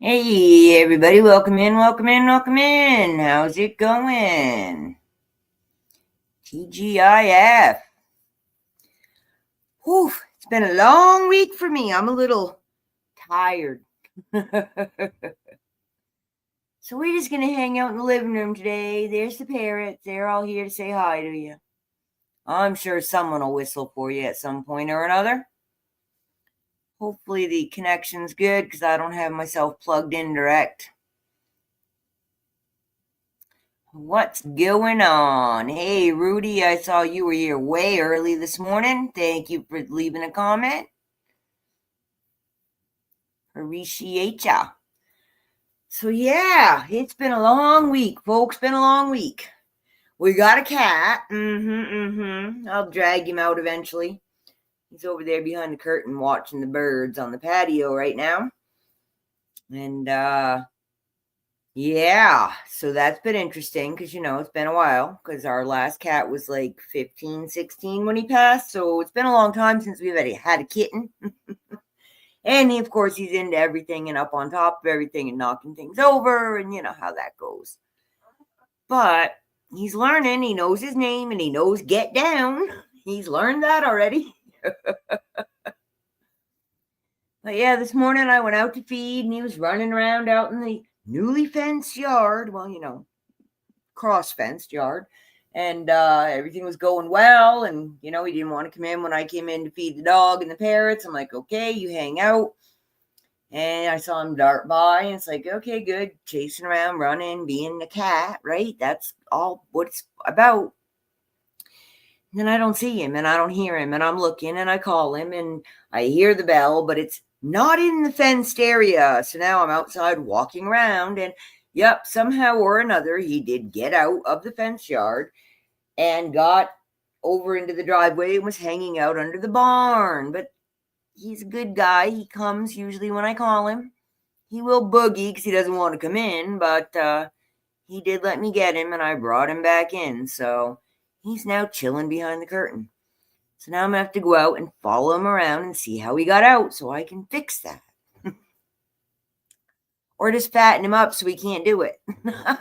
Hey, everybody, welcome in, welcome in, welcome in. How's it going? TGIF. Whew, it's been a long week for me. I'm a little tired. So we're just going to hang out in the living room today. There's the parrots. They're all here to say hi to you. I'm sure someone will whistle for you at some point or another. Hopefully the connection's good because I don't have myself plugged in direct. What's going on? Hey, Rudy, I saw you were here way early this morning. Thank you for leaving a comment. Appreciate ya. So, yeah, it's been a long week, folks. Been a long week. We got a cat. I'll drag him out eventually. He's over there behind the curtain watching the birds on the patio right now. And, yeah, so that's been interesting because, it's been a while because our last cat was like 15, 16 when he passed. So it's been a long time since we've had a kitten. And of course, he's into everything and up on top of everything and knocking things over. And you know how that goes. But he's learning. He knows his name and he knows get down. He's learned that already. But yeah, this morning I went out to feed and he was running around out in the newly fenced yard. Well, cross fenced yard. And everything was going well. And, he didn't want to come in when I came in to feed the dog and the parrots. I'm like, okay, you hang out. And I saw him dart by. And it's like, okay, good. Chasing around, running, being a cat, right? That's all what it's about. And then I don't see him and I don't hear him. And I'm looking and I call him and I hear the bell, but it's not in the fenced area. So now I'm outside walking around and yep, somehow or another, he did get out of the fence yard and got over into the driveway and was hanging out under the barn. But he's a good guy. He comes usually when I call him. He will boogie because he doesn't want to come in, but he did let me get him and I brought him back in. So he's now chilling behind the curtain. So now I'm going to have to go out and follow him around and see how he got out so I can fix that. Or just fatten him up so he can't do it. But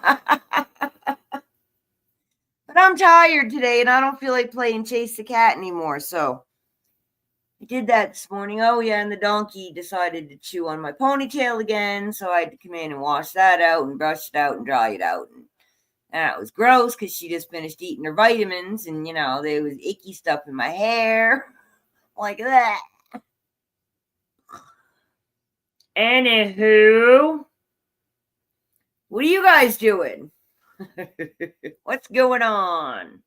I'm tired today and I don't feel like playing Chase the Cat anymore. So I did that this morning. Oh, yeah, and the donkey decided to chew on my ponytail again, so I had to come in and wash that out and brush it out and dry it out. And that was gross because she just finished eating her vitamins, and, there was icky stuff in my hair. Like that. Anywho, what are you guys doing? What's going on?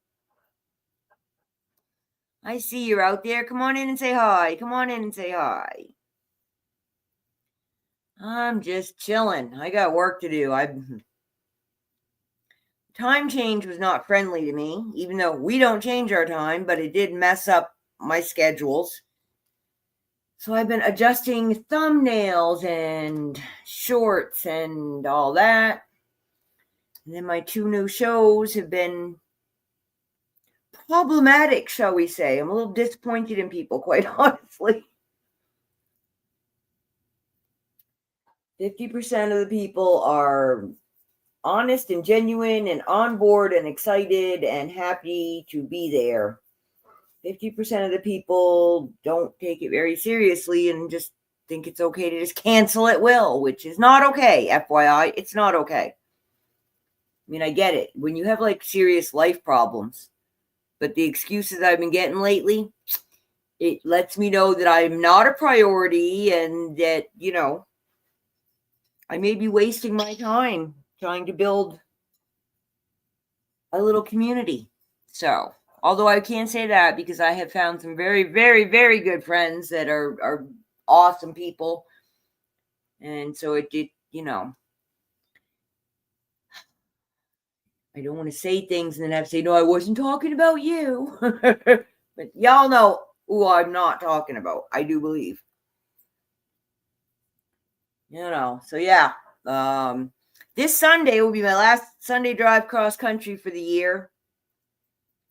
I see you're out there. Come on in and say hi. Come on in and say hi. I'm just chilling. I got work to do. Time change was not friendly to me, even though we don't change our time, but it did mess up my schedules. So I've been adjusting thumbnails and shorts and all that. And then my 2 new shows have been problematic, shall we say. I'm a little disappointed in people, quite honestly. 50% of the people are honest and genuine and on board and excited and happy to be there. 50% of the people don't take it very seriously and just think it's okay to just cancel at will, which is not okay. FYI, it's not okay. I mean, I get it. When you have like serious life problems, but the excuses I've been getting lately, it lets me know that I'm not a priority and that, I may be wasting my time trying to build a little community. So, although I can't say that because I have found some very, very, very good friends that are awesome people. And so it did, I don't want to say things and then have to say, no, I wasn't talking about you. But y'all know who I'm not talking about, I do believe. So yeah. This Sunday will be my last Sunday drive cross country for the year.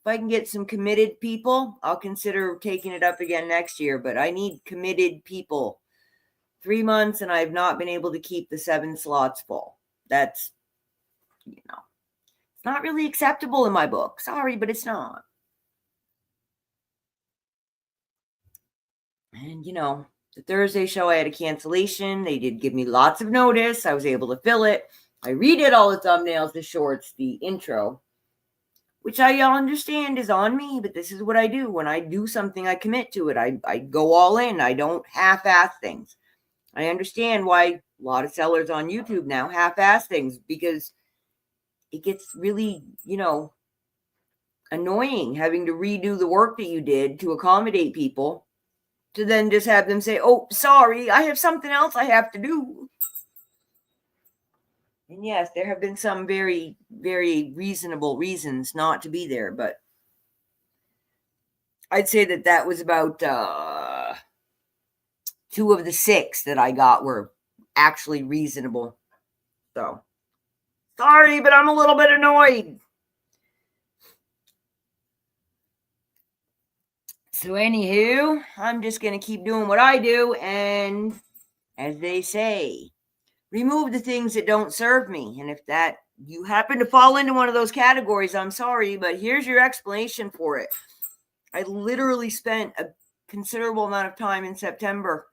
If I can get some committed people, I'll consider taking it up again next year, but I need committed people. 3 months and I've not been able to keep the 7 slots full. That's, it's not really acceptable in my book. Sorry, but it's not. And, the Thursday show, I had a cancellation. They did give me lots of notice. I was able to fill it. I redid all the thumbnails, the shorts, the intro, which I understand is on me, but this is what I do. When I do something, I commit to it. I go all in. I don't half-ass things. I understand why a lot of sellers on YouTube now half-ass things because it gets really, annoying having to redo the work that you did to accommodate people to then just have them say, oh, sorry, I have something else I have to do. And yes, there have been some very, very reasonable reasons not to be there, but I'd say that was about 2 of the 6 that I got were actually reasonable. So, sorry, but I'm a little bit annoyed. So, anywho, I'm just going to keep doing what I do, and as they say, remove the things that don't serve me. And if that you happen to fall into one of those categories, I'm sorry, but here's your explanation for it. I literally spent a considerable amount of time in September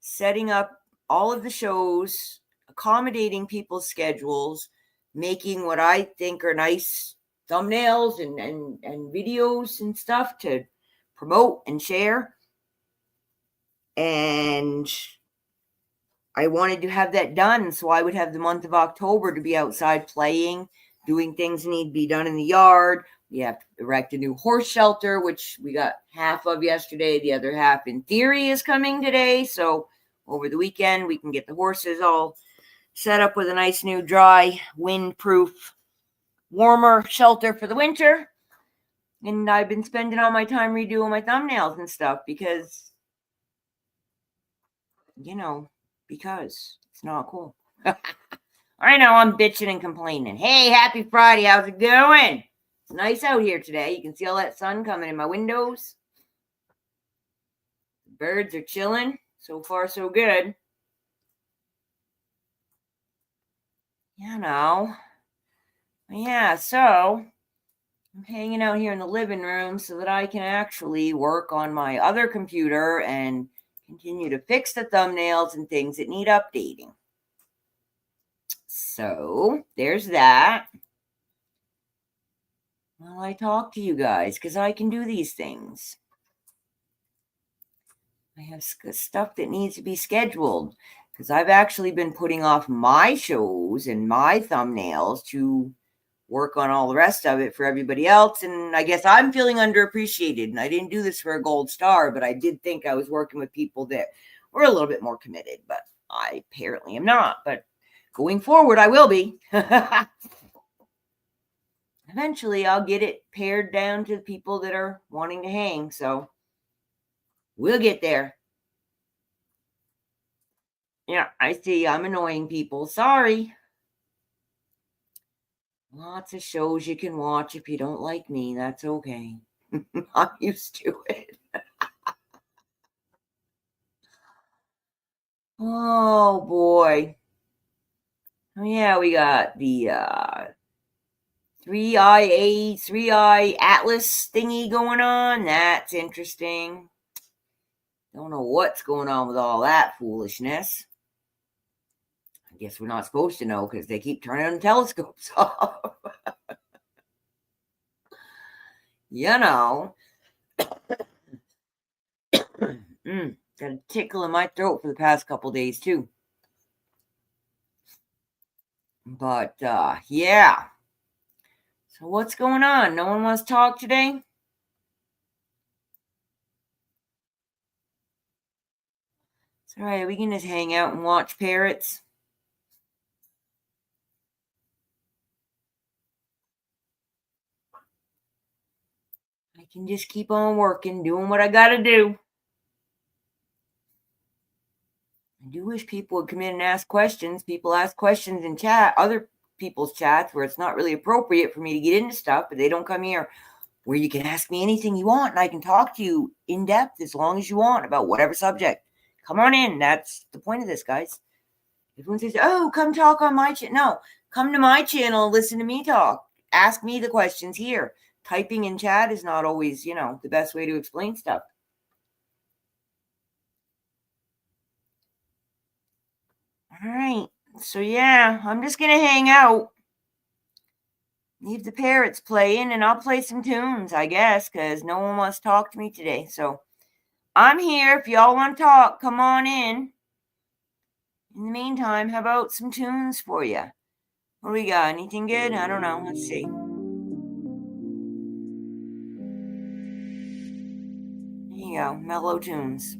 setting up all of the shows, accommodating people's schedules, making what I think are nice thumbnails and videos and stuff to promote and share. And I wanted to have that done so I would have the month of October to be outside playing, doing things that need to be done in the yard. We have to erect a new horse shelter, which we got half of yesterday. The other half, in theory, is coming today. So over the weekend, we can get the horses all set up with a nice new dry, wind-proof, warmer shelter for the winter. And I've been spending all my time redoing my thumbnails and stuff because, because it's not cool. I know I'm bitching and complaining. Hey, happy Friday. How's it going? It's nice out here today. You can see all that sun coming in my windows. The birds are chilling. So far, so good. Yeah, so I'm hanging out here in the living room so that I can actually work on my other computer and continue to fix the thumbnails and things that need updating. So there's that. Well, I talk to you guys because I can do these things. I have stuff that needs to be scheduled because I've actually been putting off my shows and my thumbnails to work on all the rest of it for everybody else. And I guess I'm feeling underappreciated. And I didn't do this for a gold star, but I did think I was working with people that were a little bit more committed, but I apparently am not. But going forward, I will be. Eventually, I'll get it pared down to the people that are wanting to hang. So we'll get there. Yeah, I see. I'm annoying people. Sorry. Lots of shows you can watch if you don't like me. That's okay. I'm used to it. Oh boy. Oh yeah, we got the 3i Atlas thingy going on. That's interesting. Don't know what's going on with all that foolishness. I guess we're not supposed to know because they keep turning the telescopes off. You know. Got a tickle in my throat for the past couple days too. But yeah. So what's going on? No one wants to talk today? It's all right. We can just hang out and watch parrots. I can just keep on working, doing what I got to do. I do wish people would come in and ask questions. People ask questions in chat, other people's chats, where it's not really appropriate for me to get into stuff, but they don't come here where you can ask me anything you want and I can talk to you in depth as long as you want about whatever subject. Come on in. That's the point of this, guys. Everyone says, oh, come talk on my channel. No, come to my channel and listen to me talk. Ask me the questions here. Typing in chat is not always, the best way to explain stuff. All right. So, yeah, I'm just going to hang out. Leave the parrots playing, and I'll play some tunes, I guess, because no one wants to talk to me today. So, I'm here. If y'all want to talk, come on in. In the meantime, how about some tunes for you? What do we got? Anything good? I don't know. Let's see. There you go. Mellow tunes.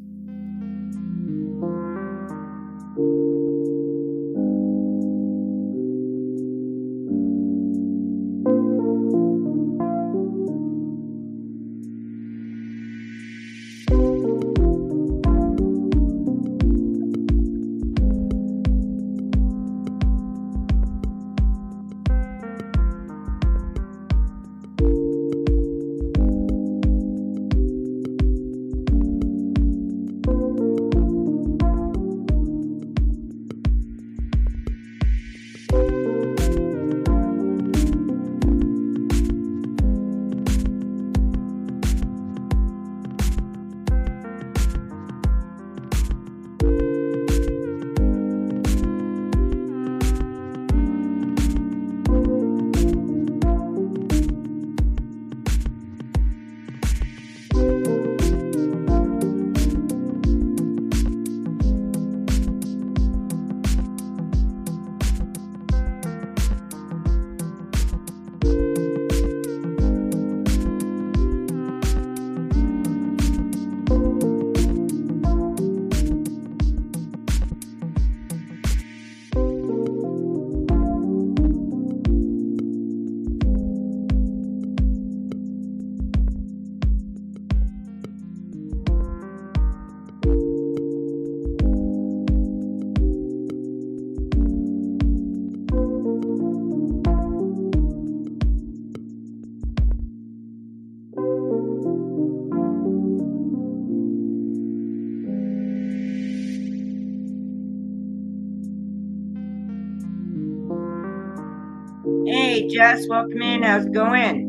Hey, Jess, welcome in. How's it going?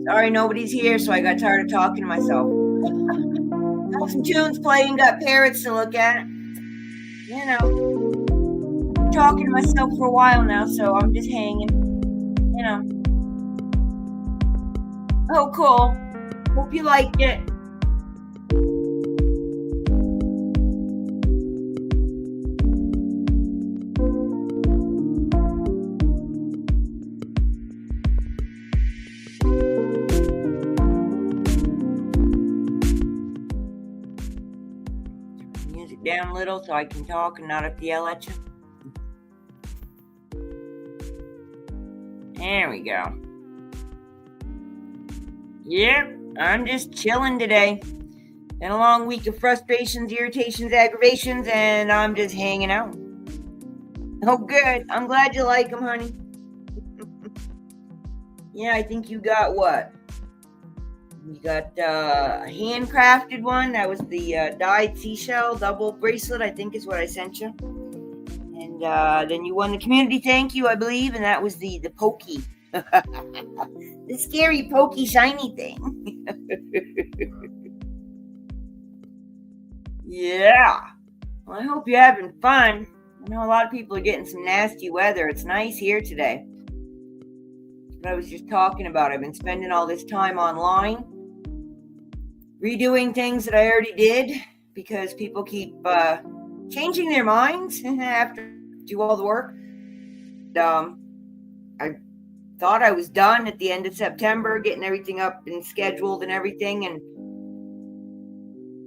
Sorry, nobody's here, so I got tired of talking to myself. Got some tunes playing, got parrots to look at. You know, I'm talking to myself for a while now, so I'm just hanging. You know. Oh, cool. Hope you liked it. Music down a little so I can talk and not have to yell at you. There we go. Yep, I'm just chilling today. Been a long week of frustrations, irritations, aggravations, and I'm just hanging out. Oh, good. I'm glad you like them, honey. Yeah, I think you got what? You got a handcrafted one. That was the dyed seashell double bracelet, I think is what I sent you. And then you won the community thank you, I believe, and that was the pokey. The scary pokey shiny thing. Yeah. Well, I hope you're having fun. I know a lot of people are getting some nasty weather. It's nice here today. What I was just talking about. I've been spending all this time online redoing things that I already did because people keep changing their minds after do all the work. I thought I was done at the end of September, getting everything up and scheduled and everything, and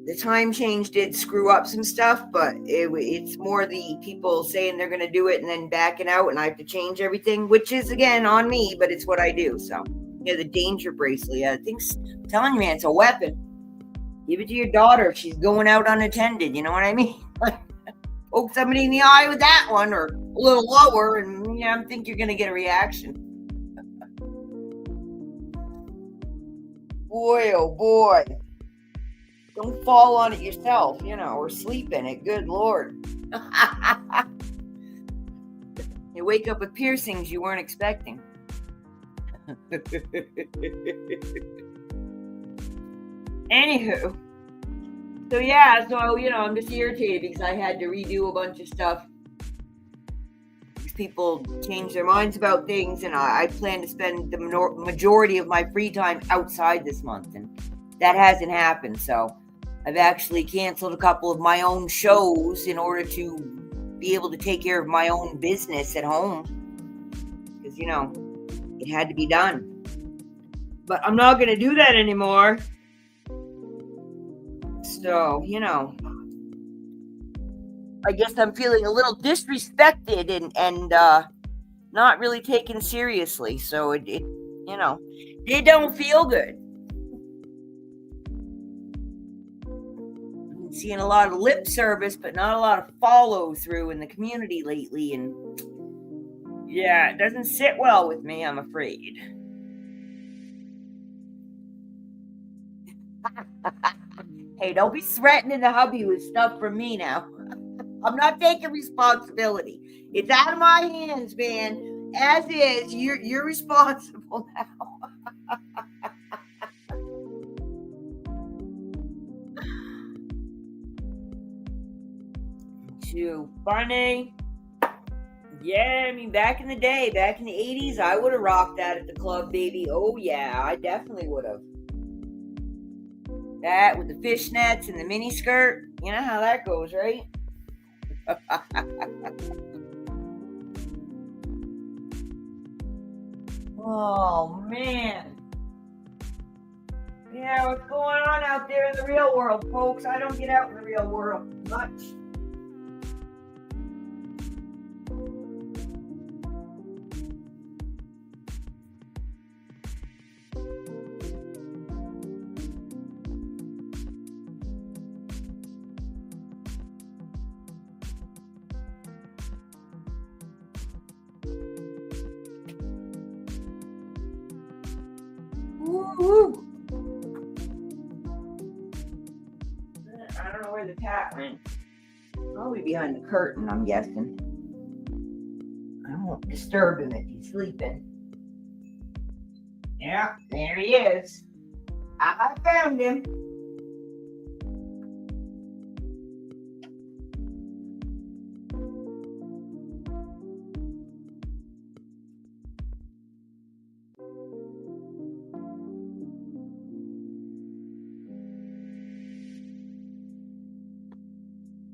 the time change did screw up some stuff, but it's more the people saying they're going to do it and then backing out, and I have to change everything, which is, again, on me, but it's what I do. So, yeah, the danger bracelet, I think, I'm telling you, man, it's a weapon. Give it to your daughter if she's going out unattended, you know what I mean? Like, poke somebody in the eye with that one, or a little lower, and I think you're going to get a reaction. Boy, oh boy. Don't fall on it yourself, or sleep in it. Good Lord. You wake up with piercings you weren't expecting. Anywho. So yeah, I'm just irritated because I had to redo a bunch of stuff. These people change their minds about things, and I plan to spend the majority of my free time outside this month, and that hasn't happened. So I've actually canceled a couple of my own shows in order to be able to take care of my own business at home, because it had to be done. But I'm not going to do that anymore. So, I guess I'm feeling a little disrespected and not really taken seriously. So it don't feel good. I'm seeing a lot of lip service, but not a lot of follow through in the community lately. And yeah, it doesn't sit well with me, I'm afraid. Hey, don't be threatening the hubby with stuff from me now. I'm not taking responsibility. It's out of my hands, man. As is, you're responsible now. Too funny. Yeah, I mean, back in the day, back in the 80s, I would have rocked that at the club, baby. Oh, yeah, I definitely would have. That with the fishnets and the mini skirt. You know how that goes, right? Oh, man. Yeah, what's going on out there in the real world, folks? I don't get out in the real world much. Woo-hoo. I don't know where the cat went. Probably behind the curtain, I'm guessing. I won't disturb him if he's sleeping. Yeah, there he is. I found him.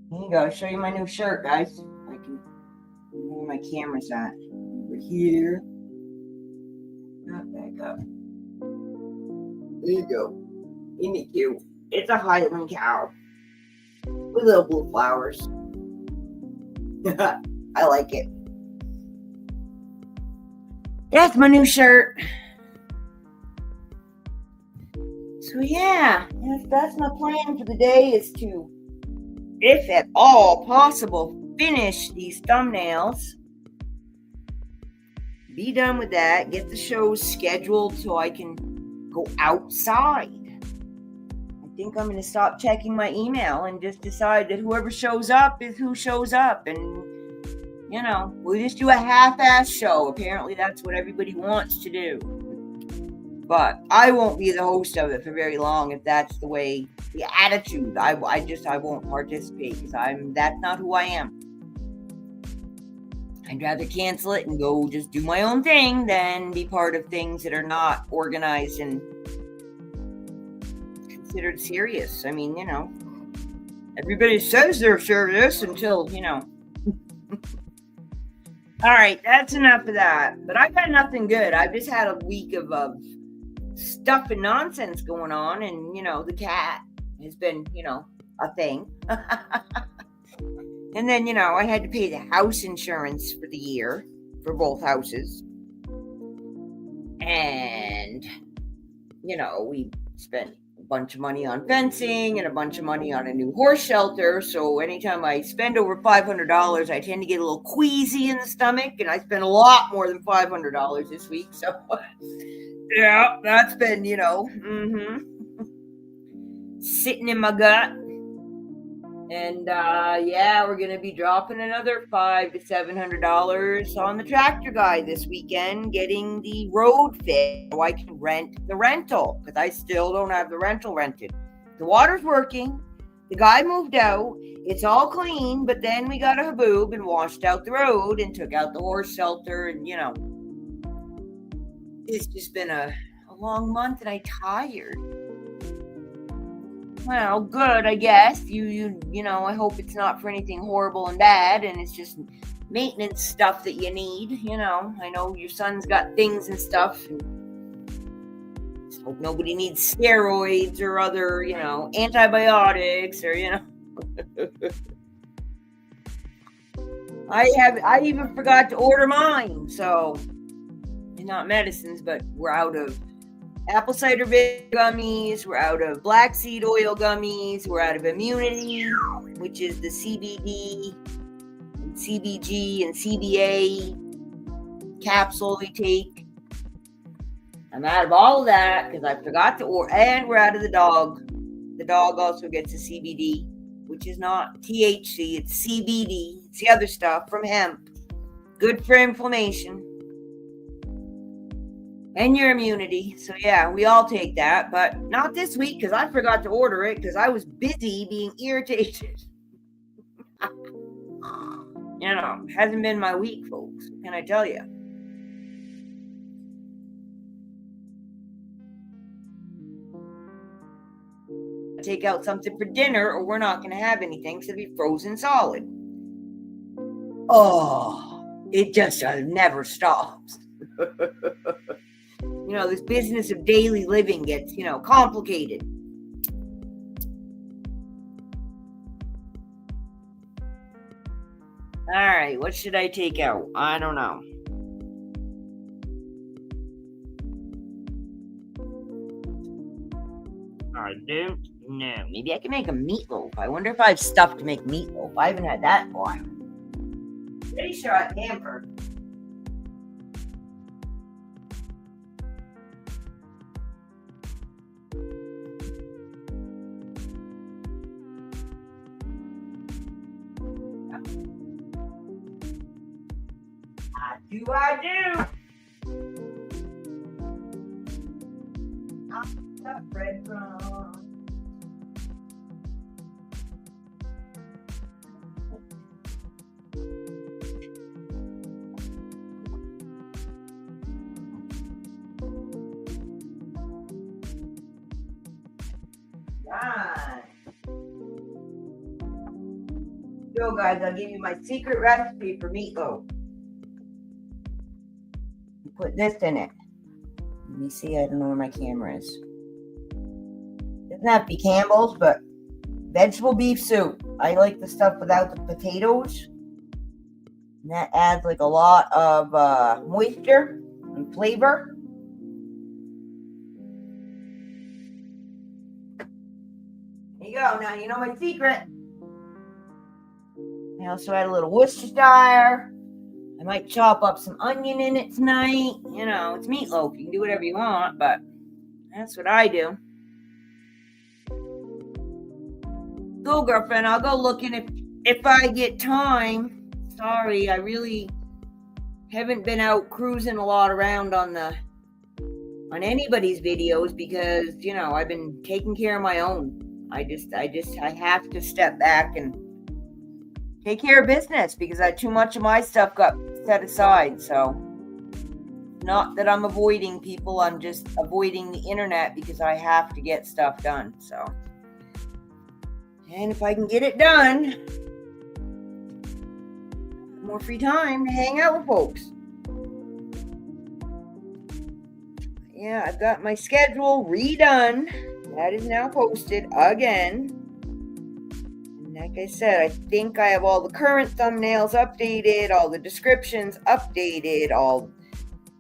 Here you go. I'll show you my new shirt, guys. I can. Where my camera's at? Over here. Not back up. There you go. Isn't it cute? It's a Highland cow with little blue flowers. I like it. That's my new shirt. So yeah, that's my plan for the day, is to, if at all possible, finish these thumbnails. Be done with that. Get the shows scheduled so I can go outside. I think I'm going to stop checking my email and just decide that whoever shows up is who shows up. And, you know, we'll just do a half-ass show. Apparently that's what everybody wants to do. But I won't be the host of it for very long if that's the way, the attitude. I won't participate because that's not who I am. I'd rather cancel it and go just do my own thing than be part of things that are not organized and considered serious. I mean, you know, everybody says they're serious until, you know. All right, that's enough of that. But I got nothing good. I've just had a week of stuff and nonsense going on, and, you know, the cat has been, you know, a thing. And then, you know, I had to pay the house insurance for the year for both houses. And, you know, we spent a bunch of money on fencing and a bunch of money on a new horse shelter. So anytime I spend over $500, I tend to get a little queasy in the stomach. And I spent a lot more than $500 this week. So, yeah, that's been, you know, sitting in my gut. And, yeah, we're going to be dropping another $500 to $700 on the tractor guy this weekend, getting the road fit so I can rent the rental, because I still don't have the rental rented. The water's working. The guy moved out. It's all clean, but then we got a haboob and washed out the road and took out the horse shelter. And, you know, it's just been a long month, and I'm tired. Well, good, I guess. You know, I hope it's not for anything horrible and bad, and it's just maintenance stuff that you need, you know. I know your son's got things and stuff, and just hope nobody needs steroids or other, you know, antibiotics or, you know. I even forgot to order mine, so, not medicines, but we're out of apple cider vinegar gummies, we're out of black seed oil gummies, we're out of immunity, which is the CBD, and CBG, and CBA capsule we take. I'm out of all of that because I forgot to order, and we're out of the dog. The dog also gets a CBD, which is not THC, it's CBD. It's the other stuff from hemp. Good for inflammation and your immunity. So yeah, we all take that, but not this week because I forgot to order it because I was busy being irritated. You know, hasn't been my week, folks. What can I tell you? Take out something for dinner or we're not going to have anything, so it'll be frozen solid. Oh, it just never stops. You know, this business of daily living gets, you know, complicated. All right, what should I take out? I don't know. I don't know. Maybe I can make a meatloaf. I wonder if I have stuff to make meatloaf. I haven't had that in a while. Pretty sure I hampered. I do. Got breadcrumbs. Right. Yo, guys, I'll give you my secret recipe for meatloaf. Put this in it. Let me see. I don't know where my camera is. Doesn't have to be Campbell's, but vegetable beef soup. I like the stuff without the potatoes. And that adds like a lot of moisture and flavor. There you go. Now you know my secret. I also add a little Worcestershire. I might chop up some onion in it tonight. You know, it's meatloaf. You can do whatever you want, but that's what I do. Go, girlfriend. I'll go looking if I get time. Sorry, I really haven't been out cruising a lot around on anybody's videos because, you know, I've been taking care of my own. I have to step back and take care of business because too much of my stuff got set aside. So not that I'm avoiding people, I'm just avoiding the internet because I have to get stuff done. So, and if I can get it done, more free time to hang out with folks. Yeah, I've got my schedule redone. That is now posted again. Like I said, I think I have all the current thumbnails updated, all the descriptions updated, all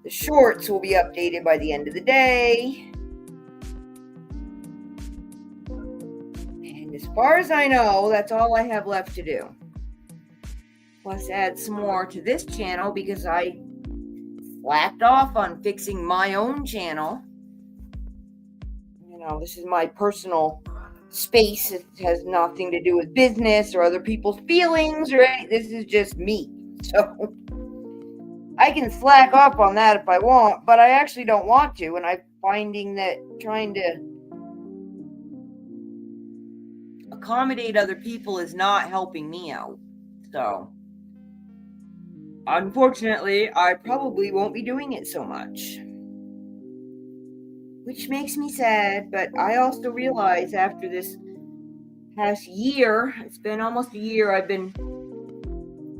the shorts will be updated by the end of the day. And as far as I know, that's all I have left to do. Plus add some more to this channel because I slacked off on fixing my own channel. You know, this is my personal space. It has nothing to do with business or other people's feelings, right? This is just me. So I can slack off on that if I want, but I actually don't want to. And I'm finding that trying to accommodate other people is not helping me out. So unfortunately, I probably won't be doing it so much, which makes me sad. But I also realize after this past year, it's been almost a year, I've been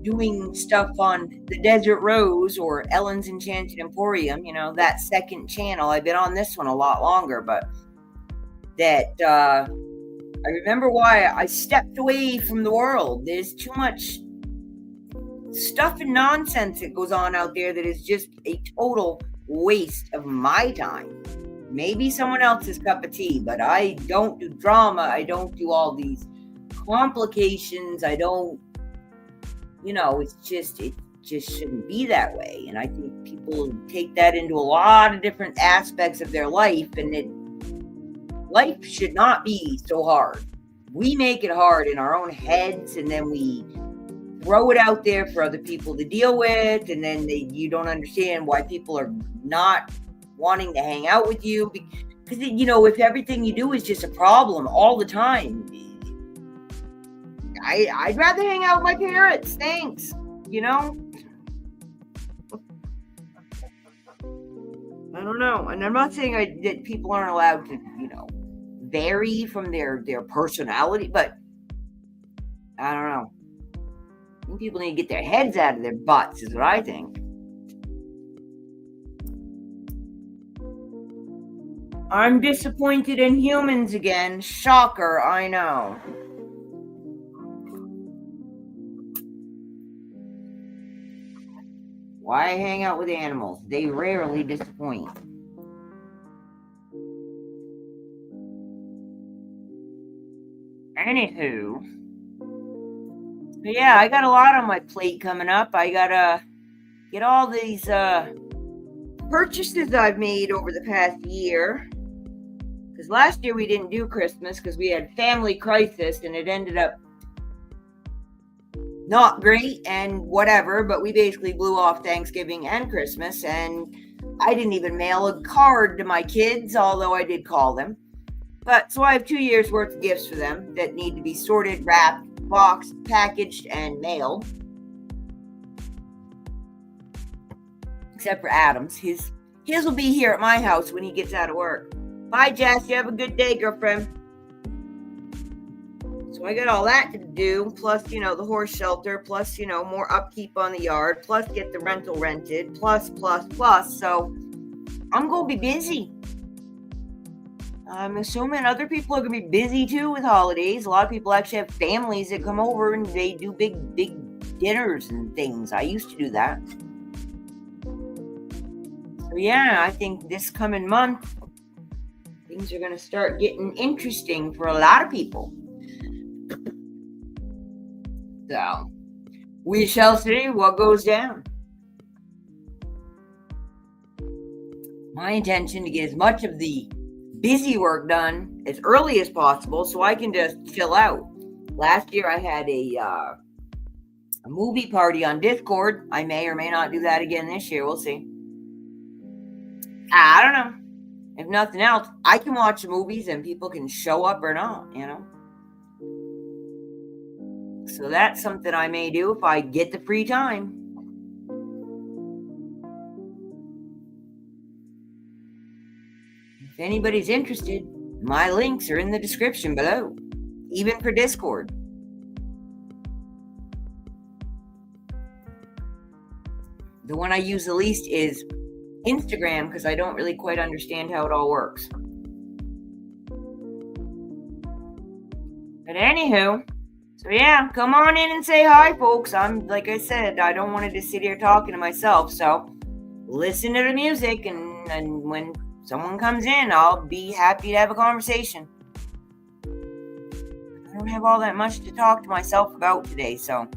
doing stuff on the Desert Rose or Ellen's Enchanted Emporium, you know, that second channel. I've been on this one a lot longer, but that I remember why I stepped away from the world. There's too much stuff and nonsense that goes on out there that is just a total waste of my time. Maybe someone else's cup of tea, but I don't do drama. I don't do all these complications. I don't, you know, it just shouldn't be that way. And I think people take that into a lot of different aspects of their life, and life should not be so hard. We make it hard in our own heads, and then we throw it out there for other people to deal with, and then you don't understand why people are not wanting to hang out with you, because, you know, if everything you do is just a problem all the time, I'd rather hang out with my parents. Thanks. You know, I don't know. And I'm not saying that people aren't allowed to, you know, vary from their personality, but I don't know. I think people need to get their heads out of their butts is what I think. I'm disappointed in humans again. Shocker, I know. Why hang out with animals? They rarely disappoint. Anywho. But yeah, I got a lot on my plate coming up. I gotta get all these purchases I've made over the past year. Because last year we didn't do Christmas because we had family crisis and it ended up not great and whatever, but we basically blew off Thanksgiving and Christmas, and I didn't even mail a card to my kids, although I did call them. But so I have 2 years worth of gifts for them that need to be sorted, wrapped, boxed, packaged, and mailed. Except for Adam's. His will be here at my house when he gets out of work. Bye, Jess. You have a good day, girlfriend. So I got all that to do, plus, the horse shelter, plus, more upkeep on the yard, plus get the rental rented, plus. So I'm going to be busy. I'm assuming other people are going to be busy too with holidays. A lot of people actually have families that come over and they do big dinners and things. I used to do that. So yeah, I think this coming month, things are going to start getting interesting for a lot of people. So we shall see what goes down. My intention to get as much of the busy work done as early as possible so I can just chill out. Last year I had a movie party on Discord. I may or may not do that again this year. We'll see. I don't know. If nothing else, I can watch movies and people can show up or not, So that's something I may do if I get the free time. If anybody's interested, my links are in the description below, even for Discord. The one I use the least is Instagram because I don't really quite understand how it all works. But anywho, so yeah, come on in and say hi, folks. Like I said, I don't want to just sit here talking to myself. So listen to the music, and when someone comes in, I'll be happy to have a conversation. I don't have all that much to talk to myself about today, so.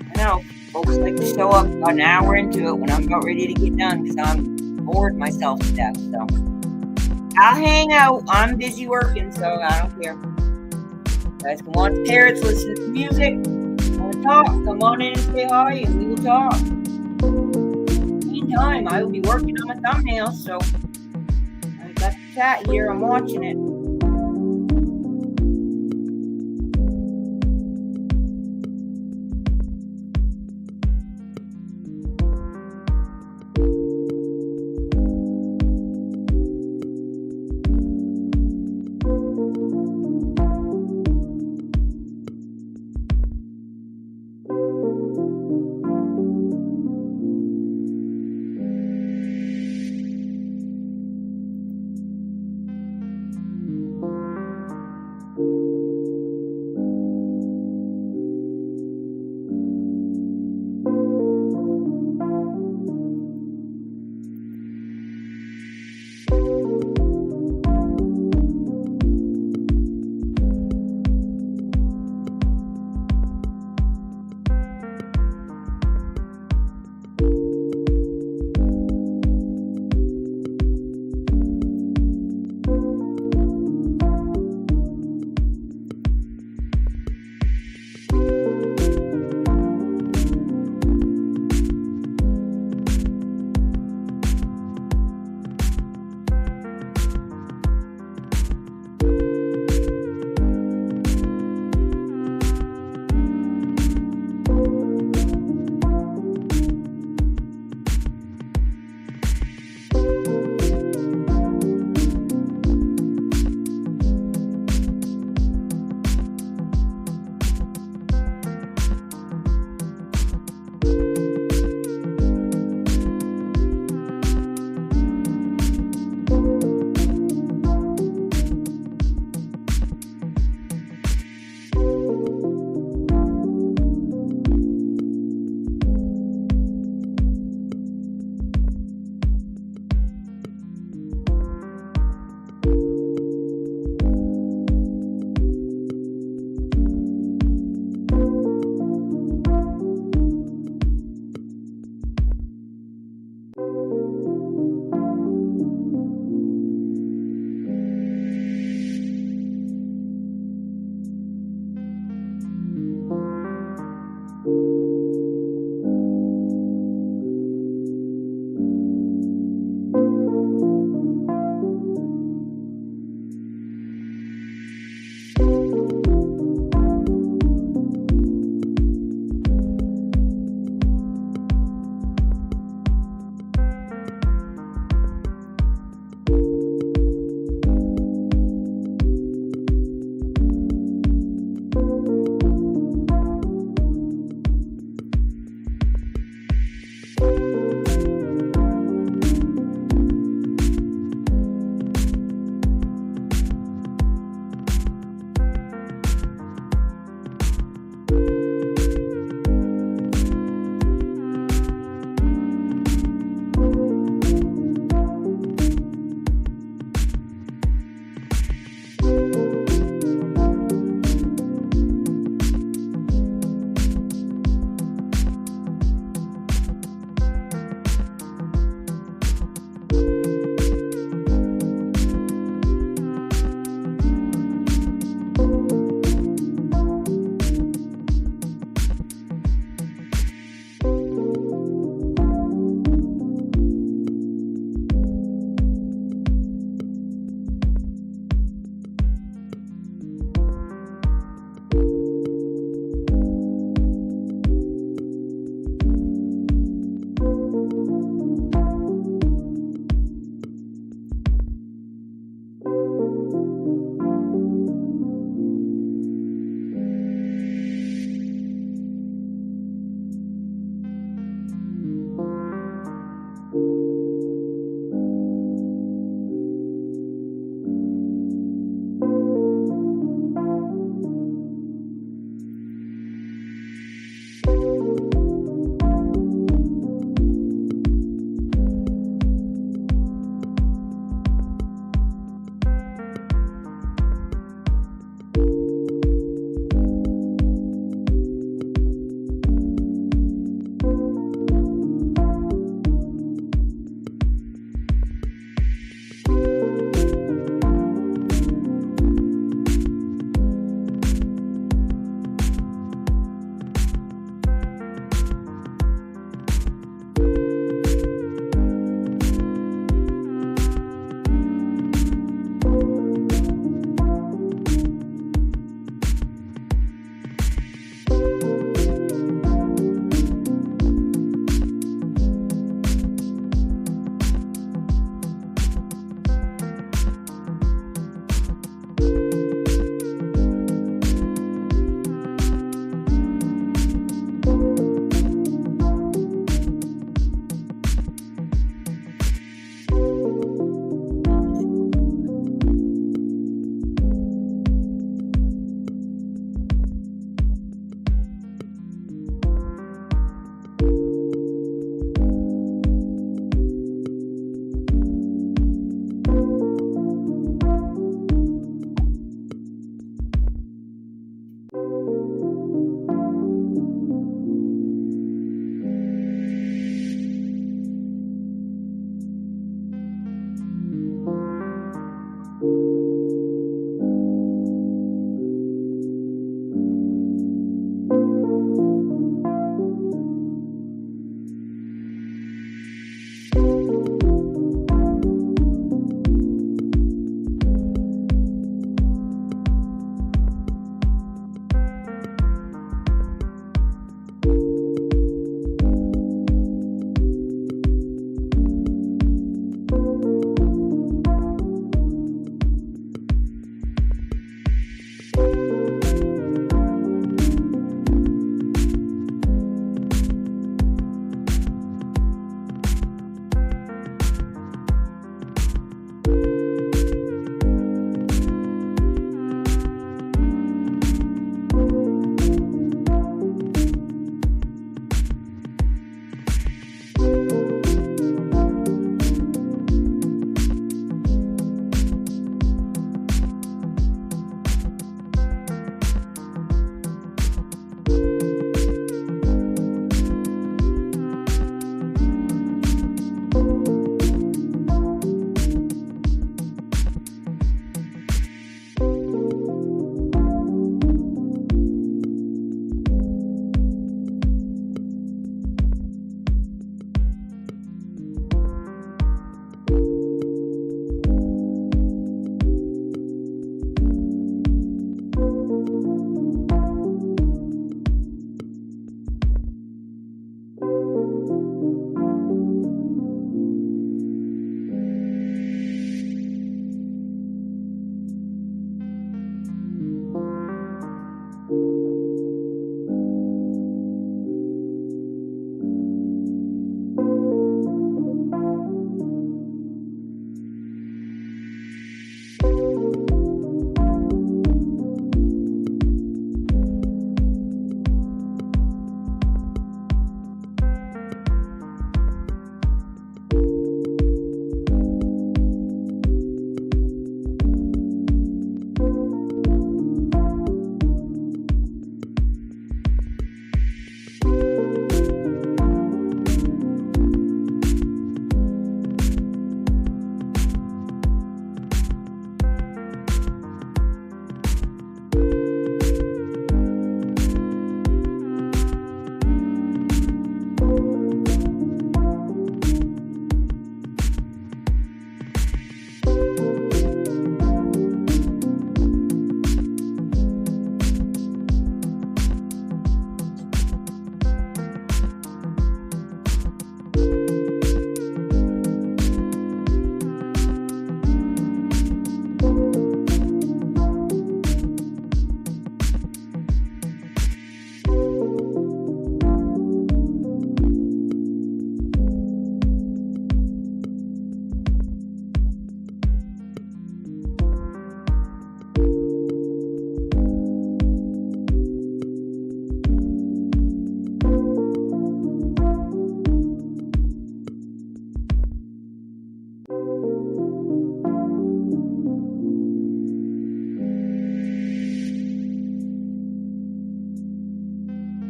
I know, folks like to show up an hour into it when I'm about ready to get done because I'm bored myself to death, so. I'll hang out. I'm busy working, so I don't care. You guys can watch parrots, listen to music, want to talk, come on in and say hi, and we will talk. In the meantime, I will be working on my thumbnail, so I got the chat here. I'm watching it.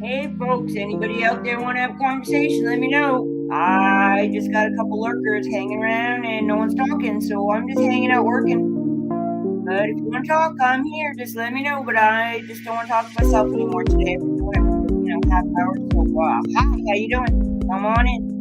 Hey, folks, anybody out there want to have a conversation? Let me know. I just got a couple lurkers hanging around and no one's talking, so I'm just hanging out working. But if you want to talk, I'm here. Just let me know. But I just don't want to talk to myself anymore today. I've been doing it for, half hour. So, hi, how you doing? Come on in.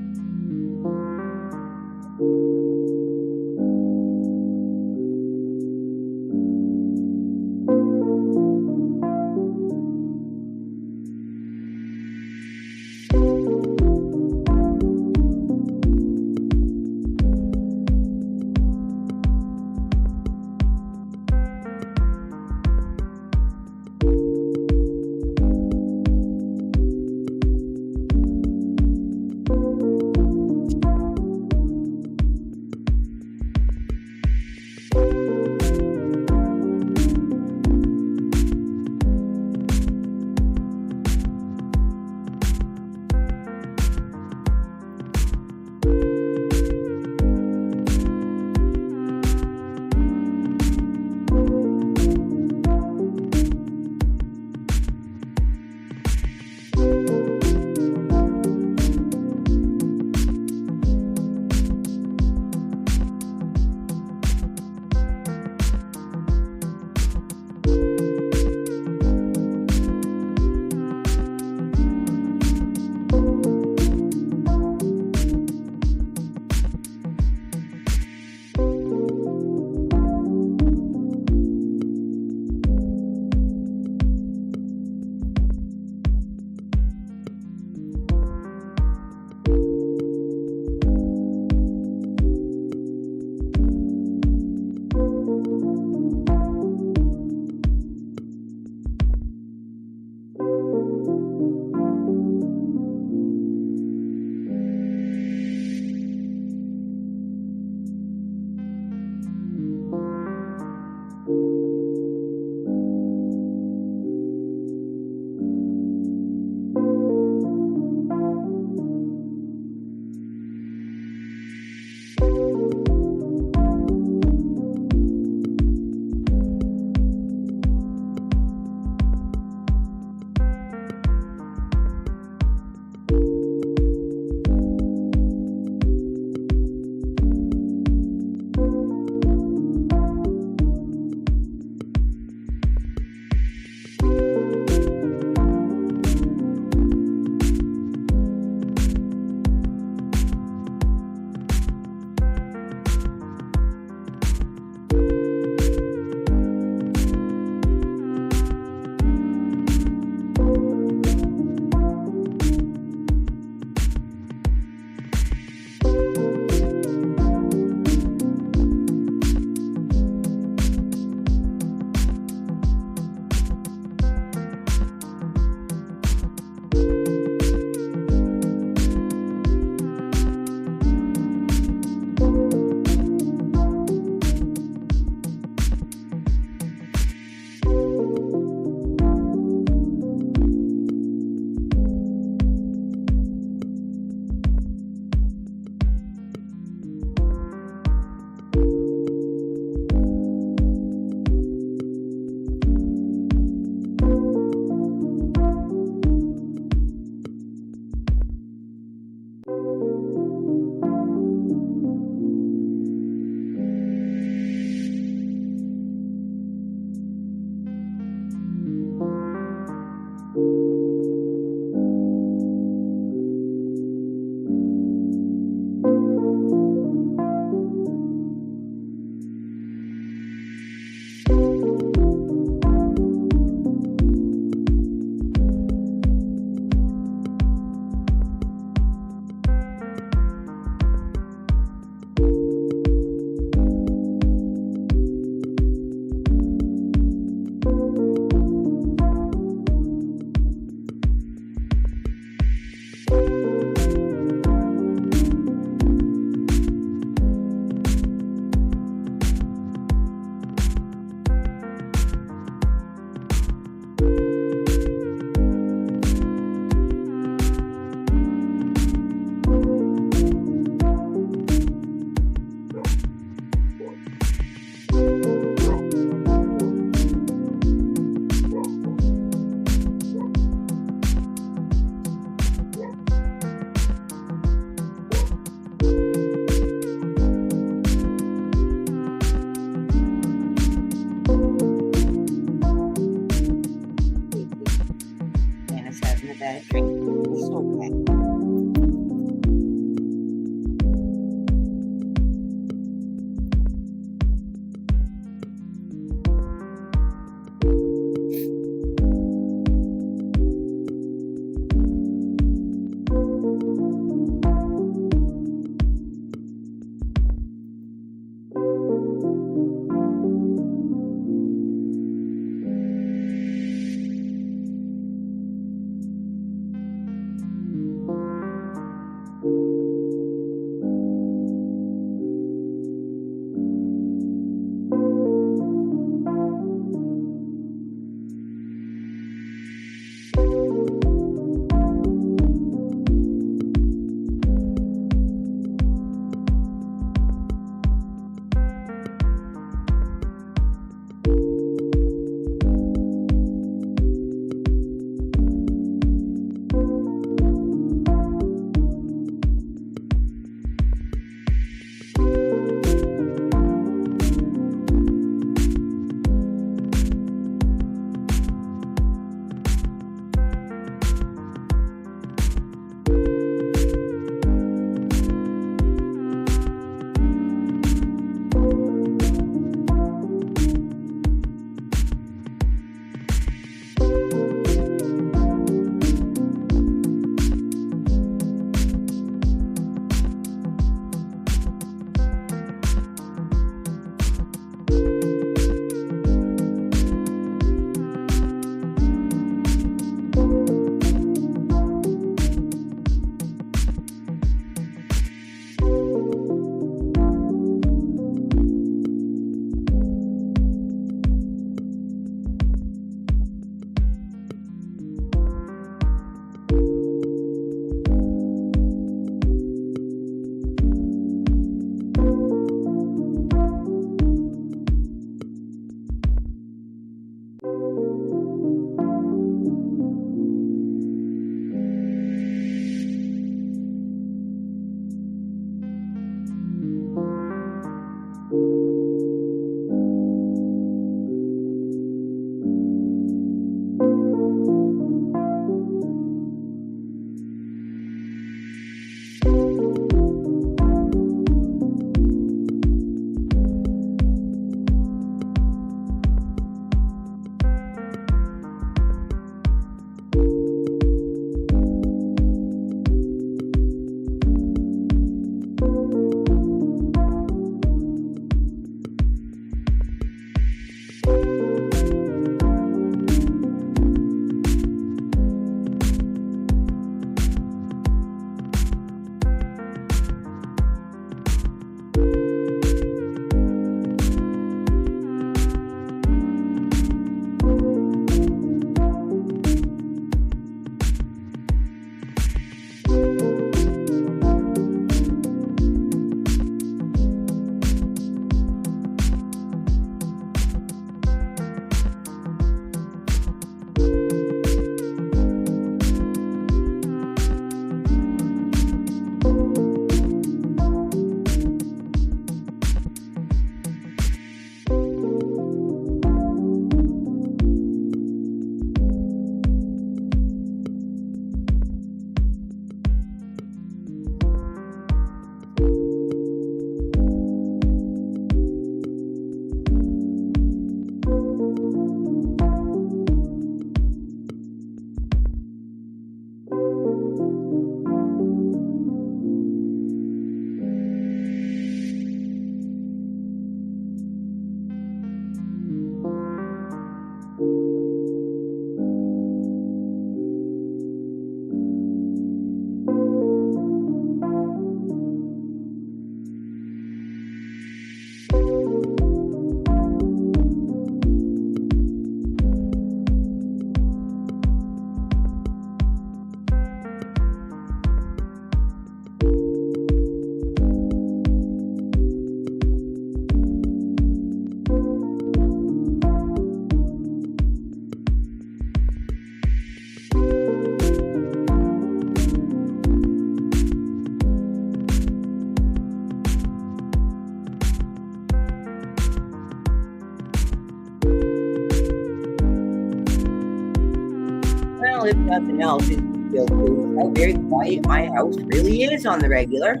if nothing else, it still proves how very quiet my house really is on the regular.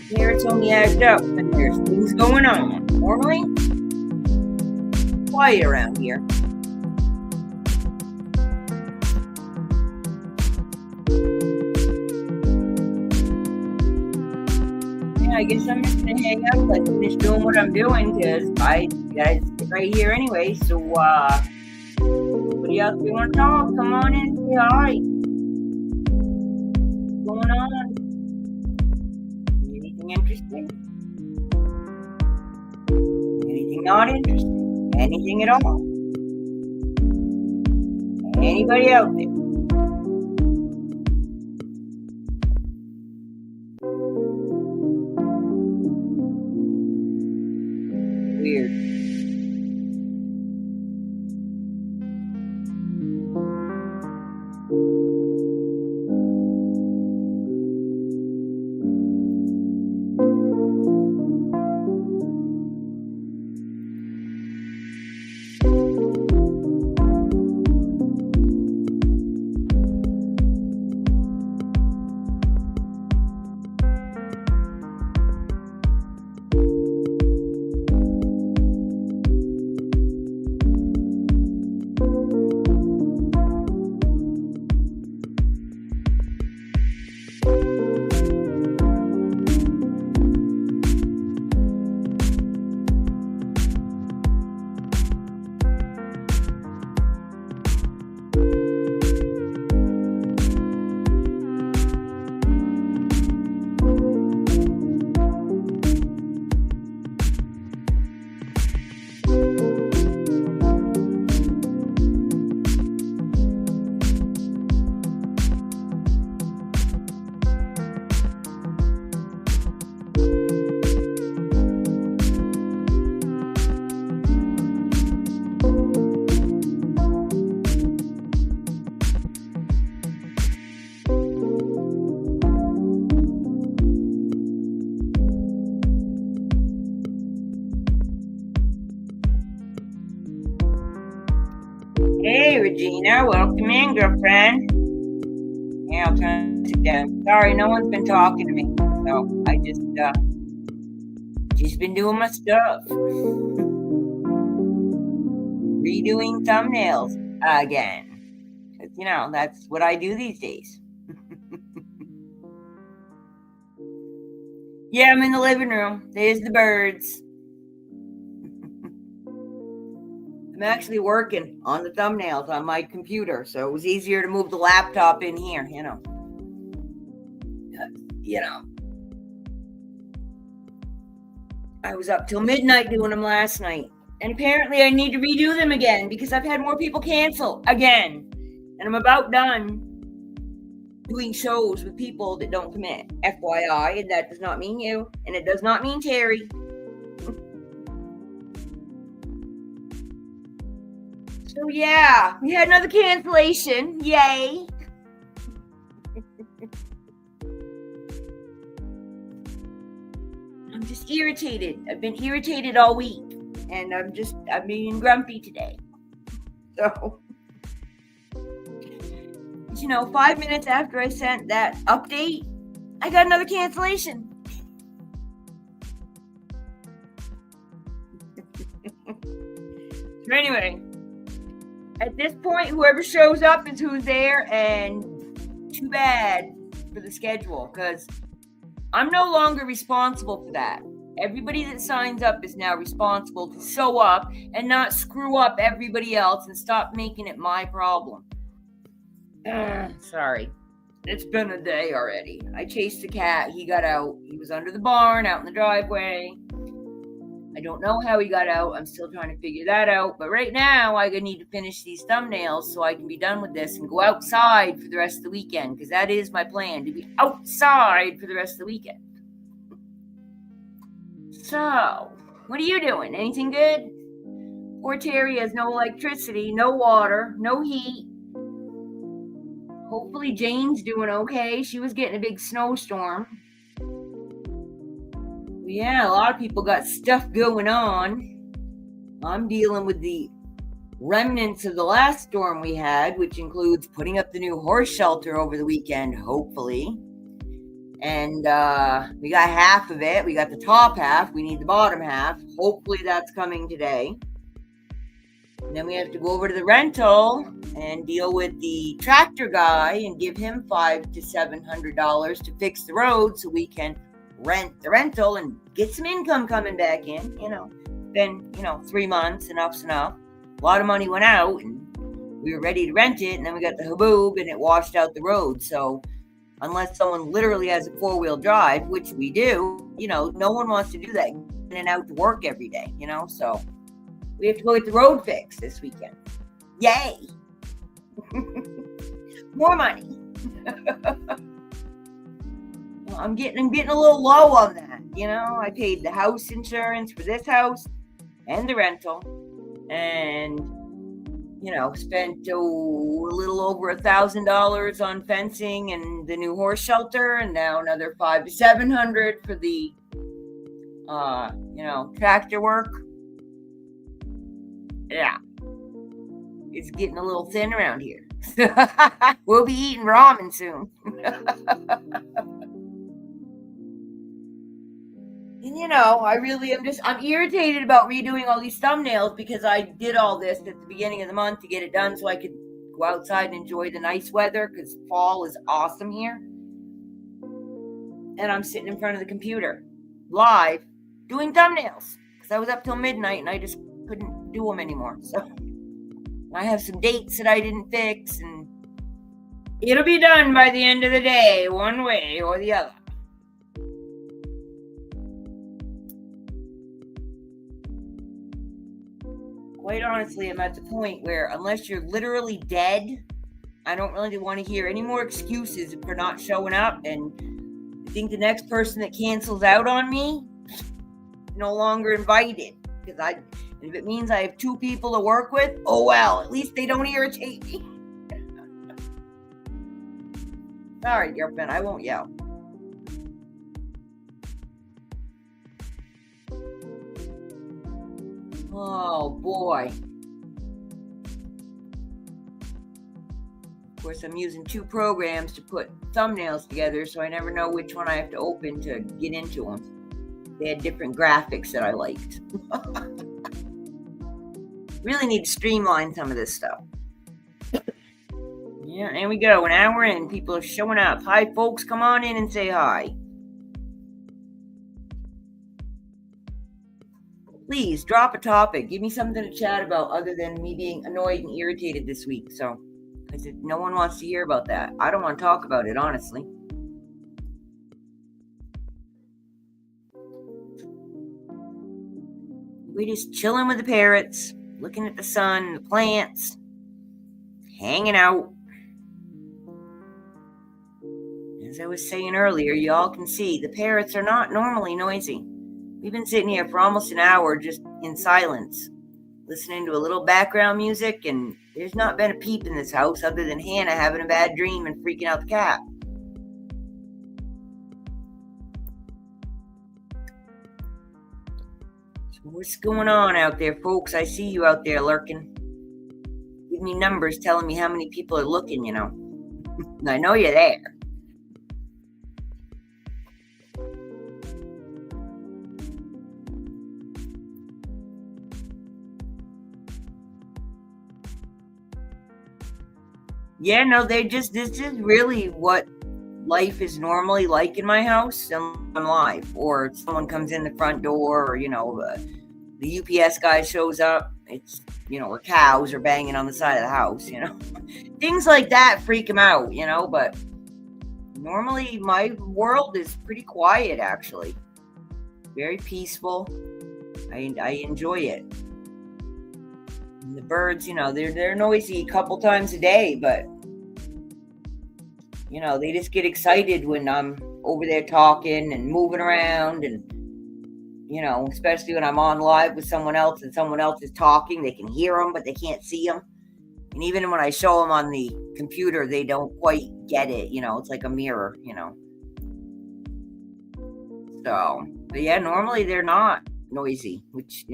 Here it's only act up, and there's things going on. Normally, quiet around here. Yeah, I guess I'm just gonna hang out, like finish doing what I'm doing, because I gotta sit right here anyway. So, anybody else you want to talk? Come on in, say hi. What's going on? Anything interesting? Anything not interesting? Anything at all? Anybody out there? Weird. Hey, Regina, welcome in, girlfriend. Yeah, I'm trying to sit down. Sorry, no one's been talking to me, so I just been doing my stuff. Redoing thumbnails again. 'Cause, that's what I do these days. Yeah, I'm in the living room. There's the birds. I'm actually working on the thumbnails on my computer, so it was easier to move the laptop in here, I was up till midnight doing them last night, and apparently I need to redo them again because I've had more people cancel again, and I'm about done doing shows with people that don't commit, FYI, and that does not mean you, and it does not mean Terry. So yeah, we had another cancellation. Yay. I'm just irritated. I've been irritated all week, and I'm being grumpy today. So, 5 minutes after I sent that update, I got another cancellation. So anyway, at this point, whoever shows up is who's there, and too bad for the schedule, because I'm no longer responsible for that. Everybody that signs up is now responsible to show up and not screw up everybody else and stop making it my problem. Sorry. It's been a day already. I chased the cat. He got out. He was under the barn, out in the driveway. I don't know how he got out. I'm still trying to figure that out. But right now, I need to finish these thumbnails so I can be done with this and go outside for the rest of the weekend, because that is my plan, to be outside for the rest of the weekend. So, what are you doing? Anything good? Poor Terry has no electricity, no water, no heat. Hopefully Jane's doing okay. She was getting a big snowstorm. Yeah, a lot of people got stuff going on. I'm dealing with the remnants of the last storm we had, which includes putting up the new horse shelter over the weekend, hopefully. And we got half of it. We got the top half. We need the bottom half. Hopefully that's coming today. And then we have to go over to the rental and deal with the tractor guy and give him $500 to $700 to fix the road so we can rent the rental and get some income coming back in. Been 3 months, enough's enough. A lot of money went out and we were ready to rent it, and then we got the haboob and it washed out the road. So unless someone literally has a 4-wheel drive, which we do, no one wants to do that, in and out to work every day, so we have to go get the road fixed this weekend. Yay! More money. Well, I'm getting a little low on that. I paid the house insurance for this house and the rental, and spent a little over $1,000 on fencing and the new horse shelter, and now another $500 to $700 for the tractor work. Yeah, it's getting a little thin around here. We'll be eating ramen soon. And I'm irritated about redoing all these thumbnails because I did all this at the beginning of the month to get it done so I could go outside and enjoy the nice weather, because fall is awesome here. And I'm sitting in front of the computer live doing thumbnails because I was up till midnight and I just couldn't do them anymore. So I have some dates that I didn't fix, and it'll be done by the end of the day, one way or the other. Quite honestly, I'm at the point where unless you're literally dead, I don't really want to hear any more excuses for not showing up. And I think the next person that cancels out on me is no longer invited. Because if it means I have 2 people to work with, oh well, at least they don't irritate me. Sorry, girlfriend, I won't yell. Oh boy. Of course, I'm using 2 programs to put thumbnails together, so I never know which one I have to open to get into them. They had different graphics that I liked. Really need to streamline some of this stuff. Yeah, and we go. An hour in, people are showing up. Hi, folks. Come on in and say hi. Please drop a topic. Give me something to chat about other than me being annoyed and irritated this week. So, because no one wants to hear about that. I don't want to talk about it, honestly. We're just chilling with the parrots, looking at the sun, the plants, hanging out. As I was saying earlier, y'all can see the parrots are not normally noisy. We've been sitting here for almost an hour just in silence, listening to a little background music, and there's not been a peep in this house other than Hannah having a bad dream and freaking out the cat. So what's going on out there, folks? I see you out there lurking. Give me numbers telling me how many people are looking, I know you're there. Yeah, no, this is really what life is normally like in my house and on live. Or someone comes in the front door, or, the UPS guy shows up. It's, or cows are banging on the side of the house, Things like that freak him out, but normally my world is pretty quiet, actually. Very peaceful. I enjoy it. And the birds, they're noisy a couple times a day, but they just get excited when I'm over there talking and moving around, and especially when I'm on live with someone else and someone else is talking, they can hear them but they can't see them. And even when I show them on the computer, they don't quite get it. It's like a mirror. So, but yeah, normally they're not noisy, which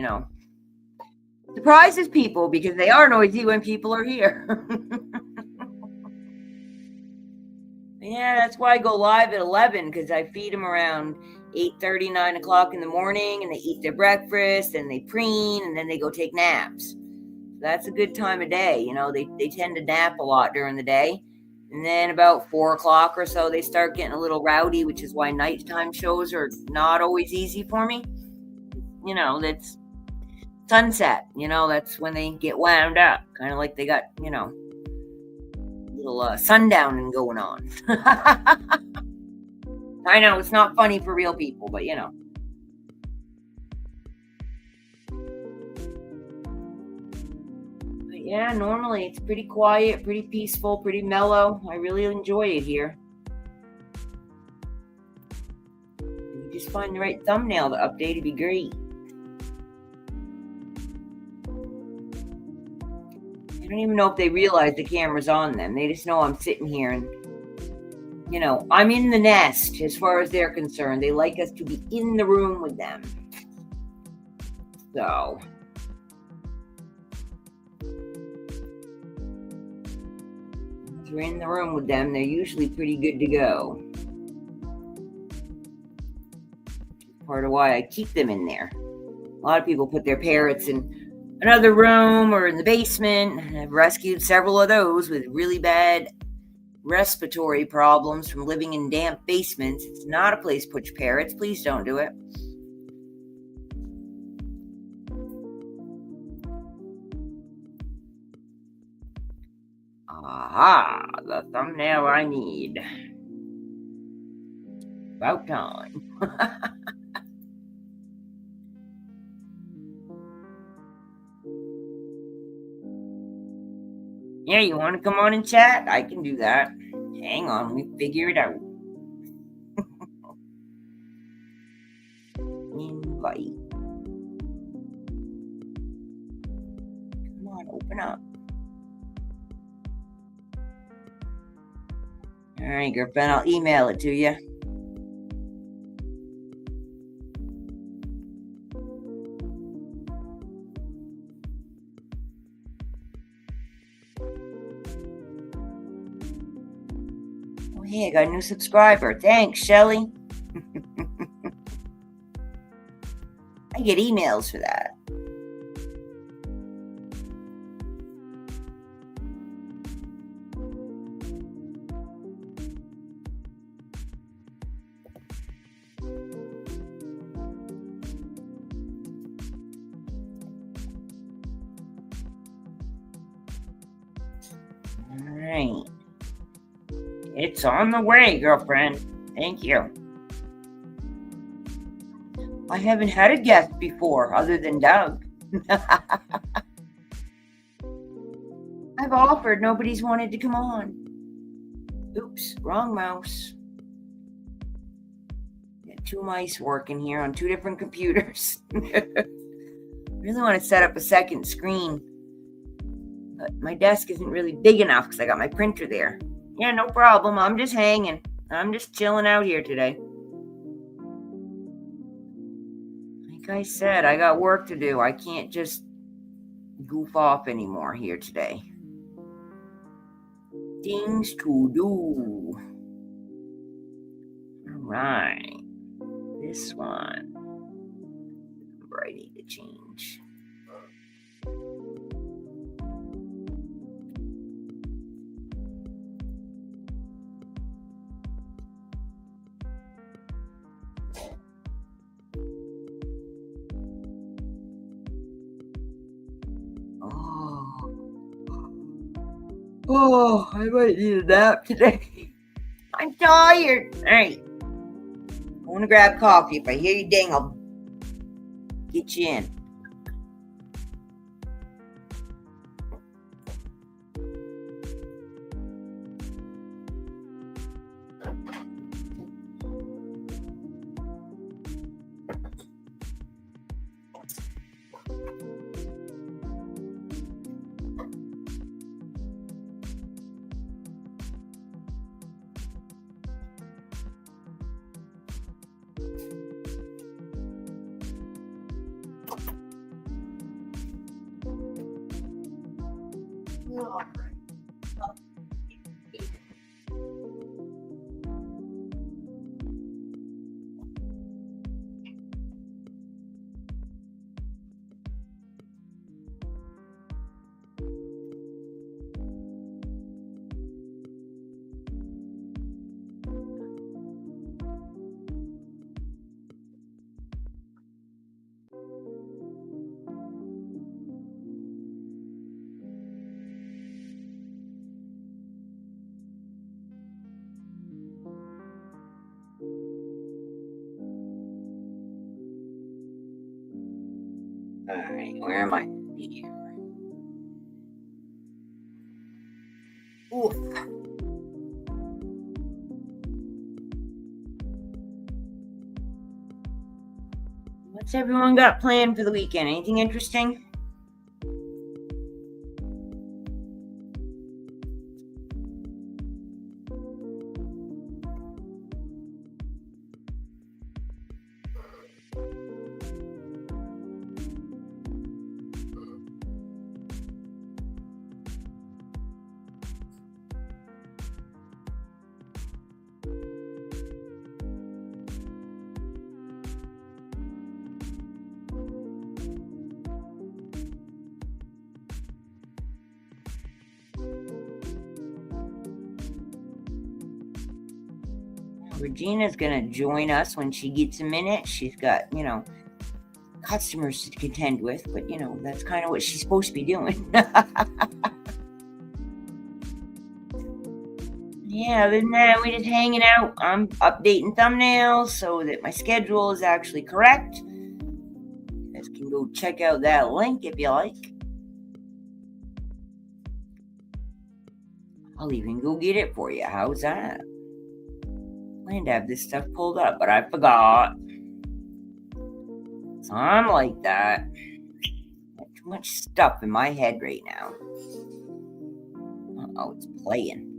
Surprises people because they are noisy when people are here. Yeah, that's why I go live at 11, because I feed them around 8:30, 9 o'clock in the morning, and they eat their breakfast, and they preen, and then they go take naps. That's a good time of day. You know, they tend to nap a lot during the day. And then about 4 o'clock or so, they start getting a little rowdy, which is why nighttime shows are not always easy for me. You know, that's sunset. You know, that's when they get wound up. Kind of like they got, you know, little sundowning going on. I know it's not funny for real people, but you know. But yeah, normally it's pretty quiet, pretty peaceful, pretty mellow. I really enjoy it here. If you just find the right thumbnail to update, it'd be great. I don't even know if they realize the camera's on them. They just know I'm sitting here and, you know, I'm in the nest as far as they're concerned. They like us to be in the room with them. So, once we're in the room with them, they're usually pretty good to go. Part of why I keep them in there. A lot of people put their parrots in another room or in the basement. I've rescued several of those with really bad respiratory problems from living in damp basements. It's not a place to put your parrots. Please don't do it. Aha, the thumbnail I need. About time. Yeah, you want to come on and chat? I can do that. Hang on, we figure it out. Invite. Come on, open up. All right, girlfriend, I'll email it to you. Hey, I got a new subscriber. Thanks, Shelly. I get emails for that. All right. It's on the way, girlfriend. Thank you. I haven't had a guest before other than Doug. I've offered. Nobody's wanted to come on. Oops, wrong mouse. Got two mice working here on two different computers. Really want to set up a second screen. But my desk isn't really big enough because I got my printer there. Yeah, no problem. I'm just hanging. I'm just chilling out here today. Like I said, I got work to do. I can't just goof off anymore here today. Things to do. All right. This one. Number I need to change. Oh, I might need a nap today. I'm tired. All right. I want to grab coffee. If I hear you ding, I'll get you in. All right, where am I? Here. Ooh. What's everyone got planned for the weekend? Anything interesting? Regina's gonna join us when she gets a minute. She's got, customers to contend with, but that's kind of what she's supposed to be doing. Yeah, other than that, we're just hanging out. I'm updating thumbnails so that my schedule is actually correct. You guys can go check out that link if you like. I'll even go get it for you. How's that? Planned to have this stuff pulled up, but I forgot. So I'm like that. Got too much stuff in my head right now. Uh-oh, it's playing.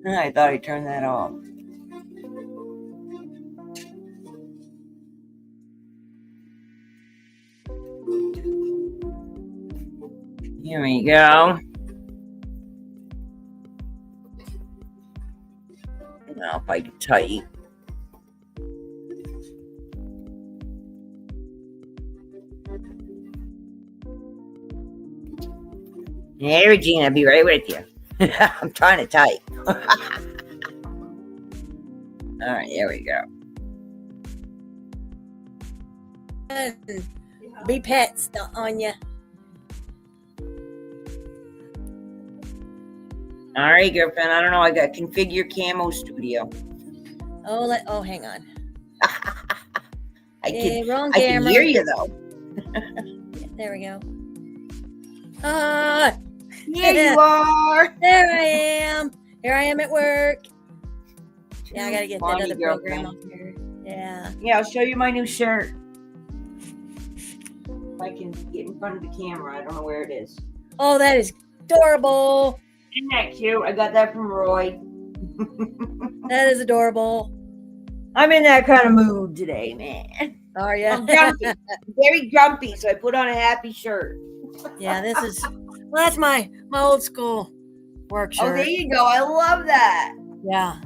I thought I turned that off. Here we go. Now if I can tight. Hey, Regina, I'll be right with you. I'm trying to type. All right, there we go. Be pets on you. All right, girlfriend. I don't know. I got configure camo studio. Oh, hang on. I can hear you though. There we go. Here you are. There I am. Here I am at work. Yeah, I gotta get that other program up here. Yeah. Yeah, I'll show you my new shirt. If I can get in front of the camera, I don't know where it is. Oh, that is adorable. Isn't that cute? I got that from Roy. That is adorable. I'm in that kind of mood today, man. Are you? I'm grumpy. Very grumpy, so I put on a happy shirt. Yeah, that's my old school work shirt. Oh, there you go. I love that. Yeah.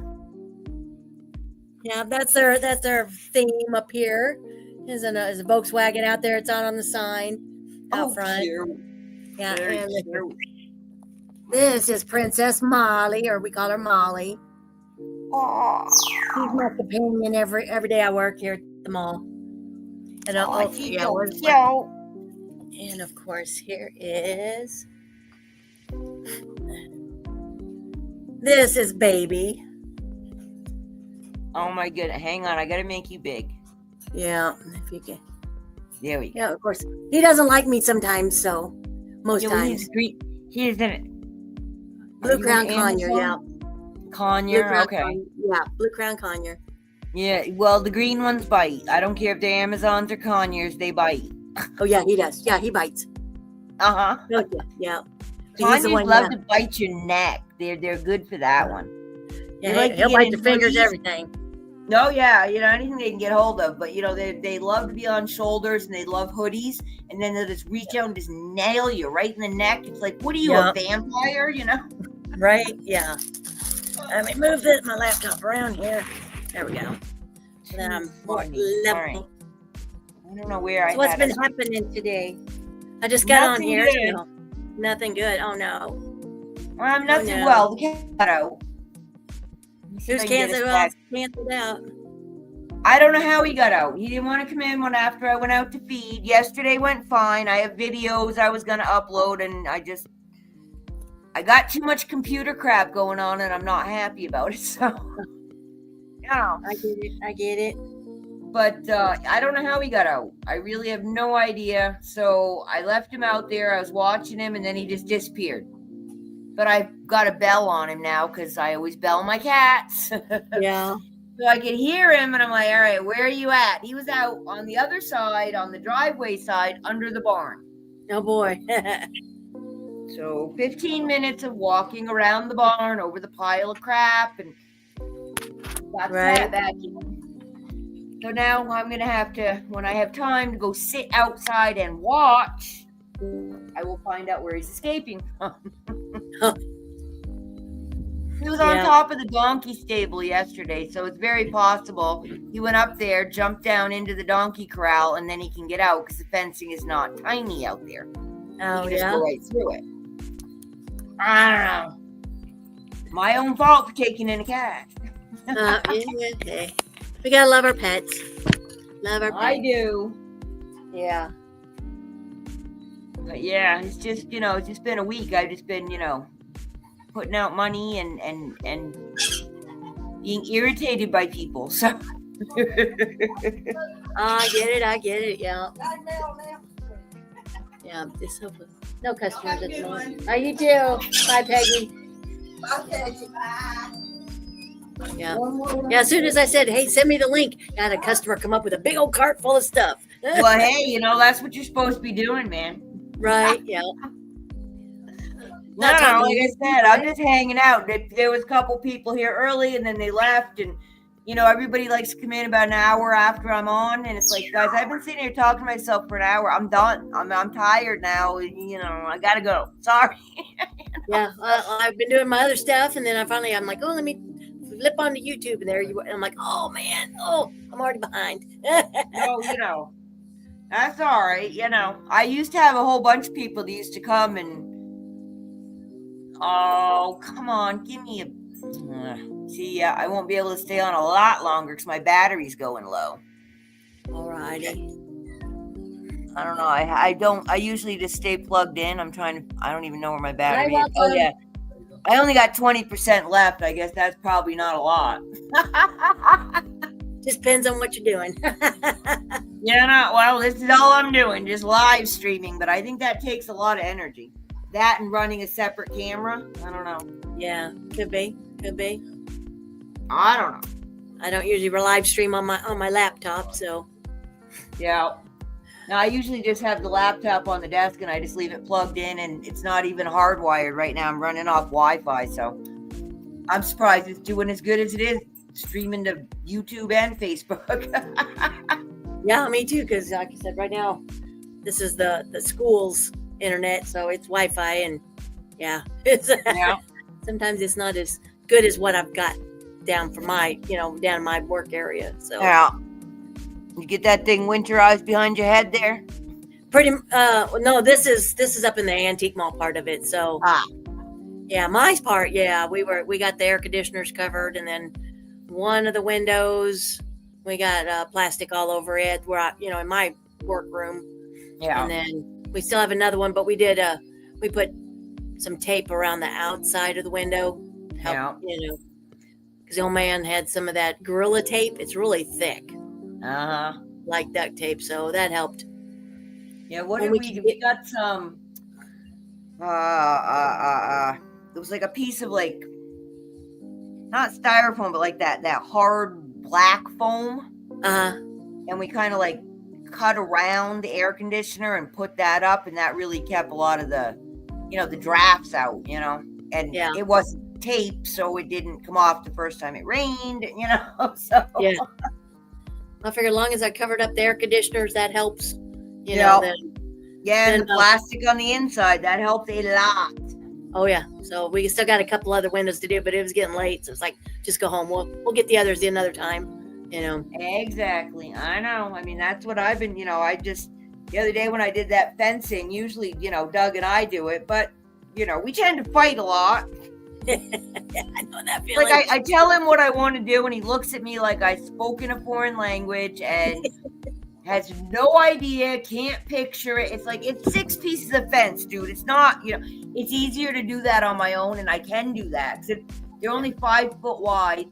Yeah, that's their theme up here. Is a Volkswagen out there. It's on the sign out front. Cute. Yeah, Very and cute. this is Princess Molly, or we call her Molly. Aww. She's my companion every day I work here at the mall. And and of course, here is this is Baby. Oh my goodness. Hang on. I got to make you big. Yeah, if you can. There we go. Yeah, of course. He doesn't like me sometimes, so most times. He's green. He is in Blue Crown Conure, yeah. Conure, okay. Yeah, Blue Crown Conure. Yeah, well, the green ones bite. I don't care if they're Amazons or Conures, they bite. Oh, yeah, he does. Yeah, he bites. Uh-huh. Oh, yeah. Conures love to bite your neck. They're good for that one. Yeah, They like to he'll get bite in your fingers, hoodies. everything. No, yeah, anything they can get hold of. But they love to be on shoulders and they love hoodies. And then they'll just reach out and just nail you right in the neck. It's like, what are you, Yeah. a vampire? Right? Yeah. Let me move my laptop around here. There we go. So then I'm more level. All right. I don't know where So what's been happening today? I just got on here. Good. So nothing good. Oh no. Nothing. Well, the cat got out. Who's canceled out? I don't know how he got out. He didn't want to come in after I went out to feed. Yesterday went fine. I have videos I was going to upload, and I got too much computer crap going on, and I'm not happy about it. So, I get it. But I don't know how he got out. I really have no idea. So I left him out there. I was watching him, and then he just disappeared. But I've got a bell on him now because I always bell my cats. Yeah. So I could hear him, and I'm like, all right, where are you at? He was out on the other side, on the driveway side, under the barn. Oh, boy. So 15 minutes of walking around the barn over the pile of crap, and that's that back in. So now I'm going to have to, when I have time to go sit outside and watch, I will find out where he's escaping from. He was on top of the donkey stable yesterday, so it's very possible he went up there, jumped down into the donkey corral, and then he can get out because the fencing is not tiny out there. Oh, he can just go right through it. I don't know. My own fault for taking in a cat. Okay. We gotta love our pets. Love our pets. I do. Yeah. But yeah, it's just, it's just been a week. I've just been, putting out money and being irritated by people. So I get it. Yeah. Yeah. Just hopefully no customers at the moment. Oh, you too. Bye, Peggy. Yeah. Yeah. As soon as I said, "Hey, send me the link," I had a customer come up with a big old cart full of stuff. Well, hey, that's what you're supposed to be doing, man. Right. Yeah. No, like I said, I'm just hanging out. There was a couple people here early, and then they left, and everybody likes to come in about an hour after I'm on, and it's like, guys, I've been sitting here talking to myself for an hour. I'm done. I'm tired now. I gotta go. Sorry. Yeah, I've been doing my other stuff, and then I'm like, oh, let me flip onto YouTube, and there you. And I'm like, oh man, I'm already behind. No, that's all right. I used to have a whole bunch of people that used to come and. Oh, come on, give me a. See, I won't be able to stay on a lot longer because my battery's going low. Alrighty. I don't know. I usually just stay plugged in. I don't even know where my battery is. Oh, yeah. I only got 20% left. I guess that's probably not a lot. Just depends on what you're doing. Well, this is all I'm doing, just live streaming. But I think that takes a lot of energy. That and running a separate camera. I don't know. Yeah, could be. I don't know. I don't usually live stream on my laptop, so. Yeah. Now I usually just have the laptop on the desk and I just leave it plugged in, and it's not even hardwired right now. I'm running off Wi-Fi, so I'm surprised it's doing as good as it is, streaming to YouTube and Facebook. Yeah, me too. Because like I said, right now, this is the school's internet, so it's Wi-Fi, and sometimes it's not as good as what I've got down for my down in my work area. So you get that thing winterized behind your head there? Pretty no, this is up in the antique mall part of it. So my part, we got the air conditioners covered, and then one of the windows we got plastic all over it. We're in my workroom. Yeah. And then we still have another one, but we put some tape around the outside of the window. Help, because the old man had some of that Gorilla Tape. It's really thick. Like duct tape, so that helped. Yeah, what did we do? We got some it was like a piece of like not styrofoam, but like that hard black foam. And we kind of like cut around the air conditioner and put that up, and that really kept a lot of the the drafts out, and it wasn't tape so it didn't come off the first time it rained, so. Yeah. I figure as long as I covered up the air conditioners, that helps. Yeah. Then And the plastic on the inside, that helped a lot. Oh yeah. So we still got a couple other windows to do, but it was getting late. So it's like, just go home. We'll get the others another time, Exactly. I know. I mean, that's what I've been, the other day when I did that fencing, usually, Doug and I do it, but, we tend to fight a lot. Yeah, I know that feeling. Like I tell him what I want to do and he looks at me like I spoke in a foreign language and has no idea, can't picture it. It's like, it's 6 pieces of fence, dude. It's not, it's easier to do that on my own, and I can do that. They're only 5 foot wide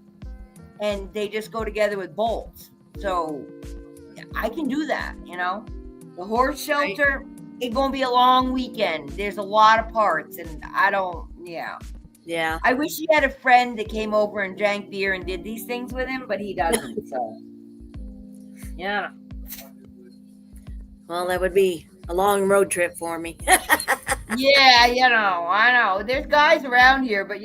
and they just go together with bolts. So I can do that, The horse shelter, it's going to be a long weekend. There's a lot of parts and Yeah. I wish he had a friend that came over and drank beer and did these things with him, but he doesn't. So, yeah. Well, that would be a long road trip for me. Yeah, I know. There's guys around here, but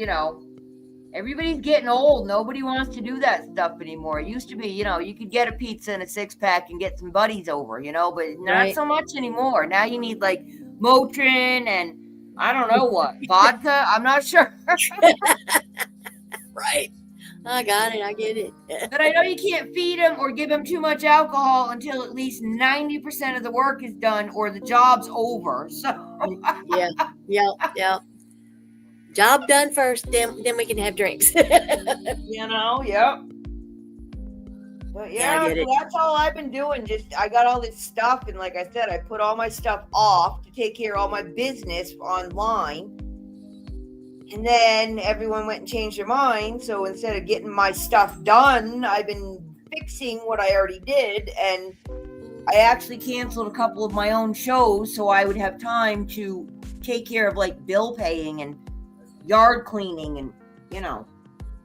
everybody's getting old. Nobody wants to do that stuff anymore. It used to be, you could get a pizza and a 6-pack and get some buddies over, but not so much anymore. Now you need like Motrin and I don't know what, vodka. I'm not sure. Right. I got it. I get it. But I know you can't feed them or give them too much alcohol until at least 90% of the work is done or the job's over. So Yeah. Job done first, then we can have drinks. Yep. But Yeah, I get it. So that's all I've been doing. I got all this stuff, and like I said, I put all my stuff off to take care of all my business online. And then everyone went and changed their mind. So instead of getting my stuff done, I've been fixing what I already did. And I actually canceled a couple of my own shows so I would have time to take care of like bill paying and yard cleaning and,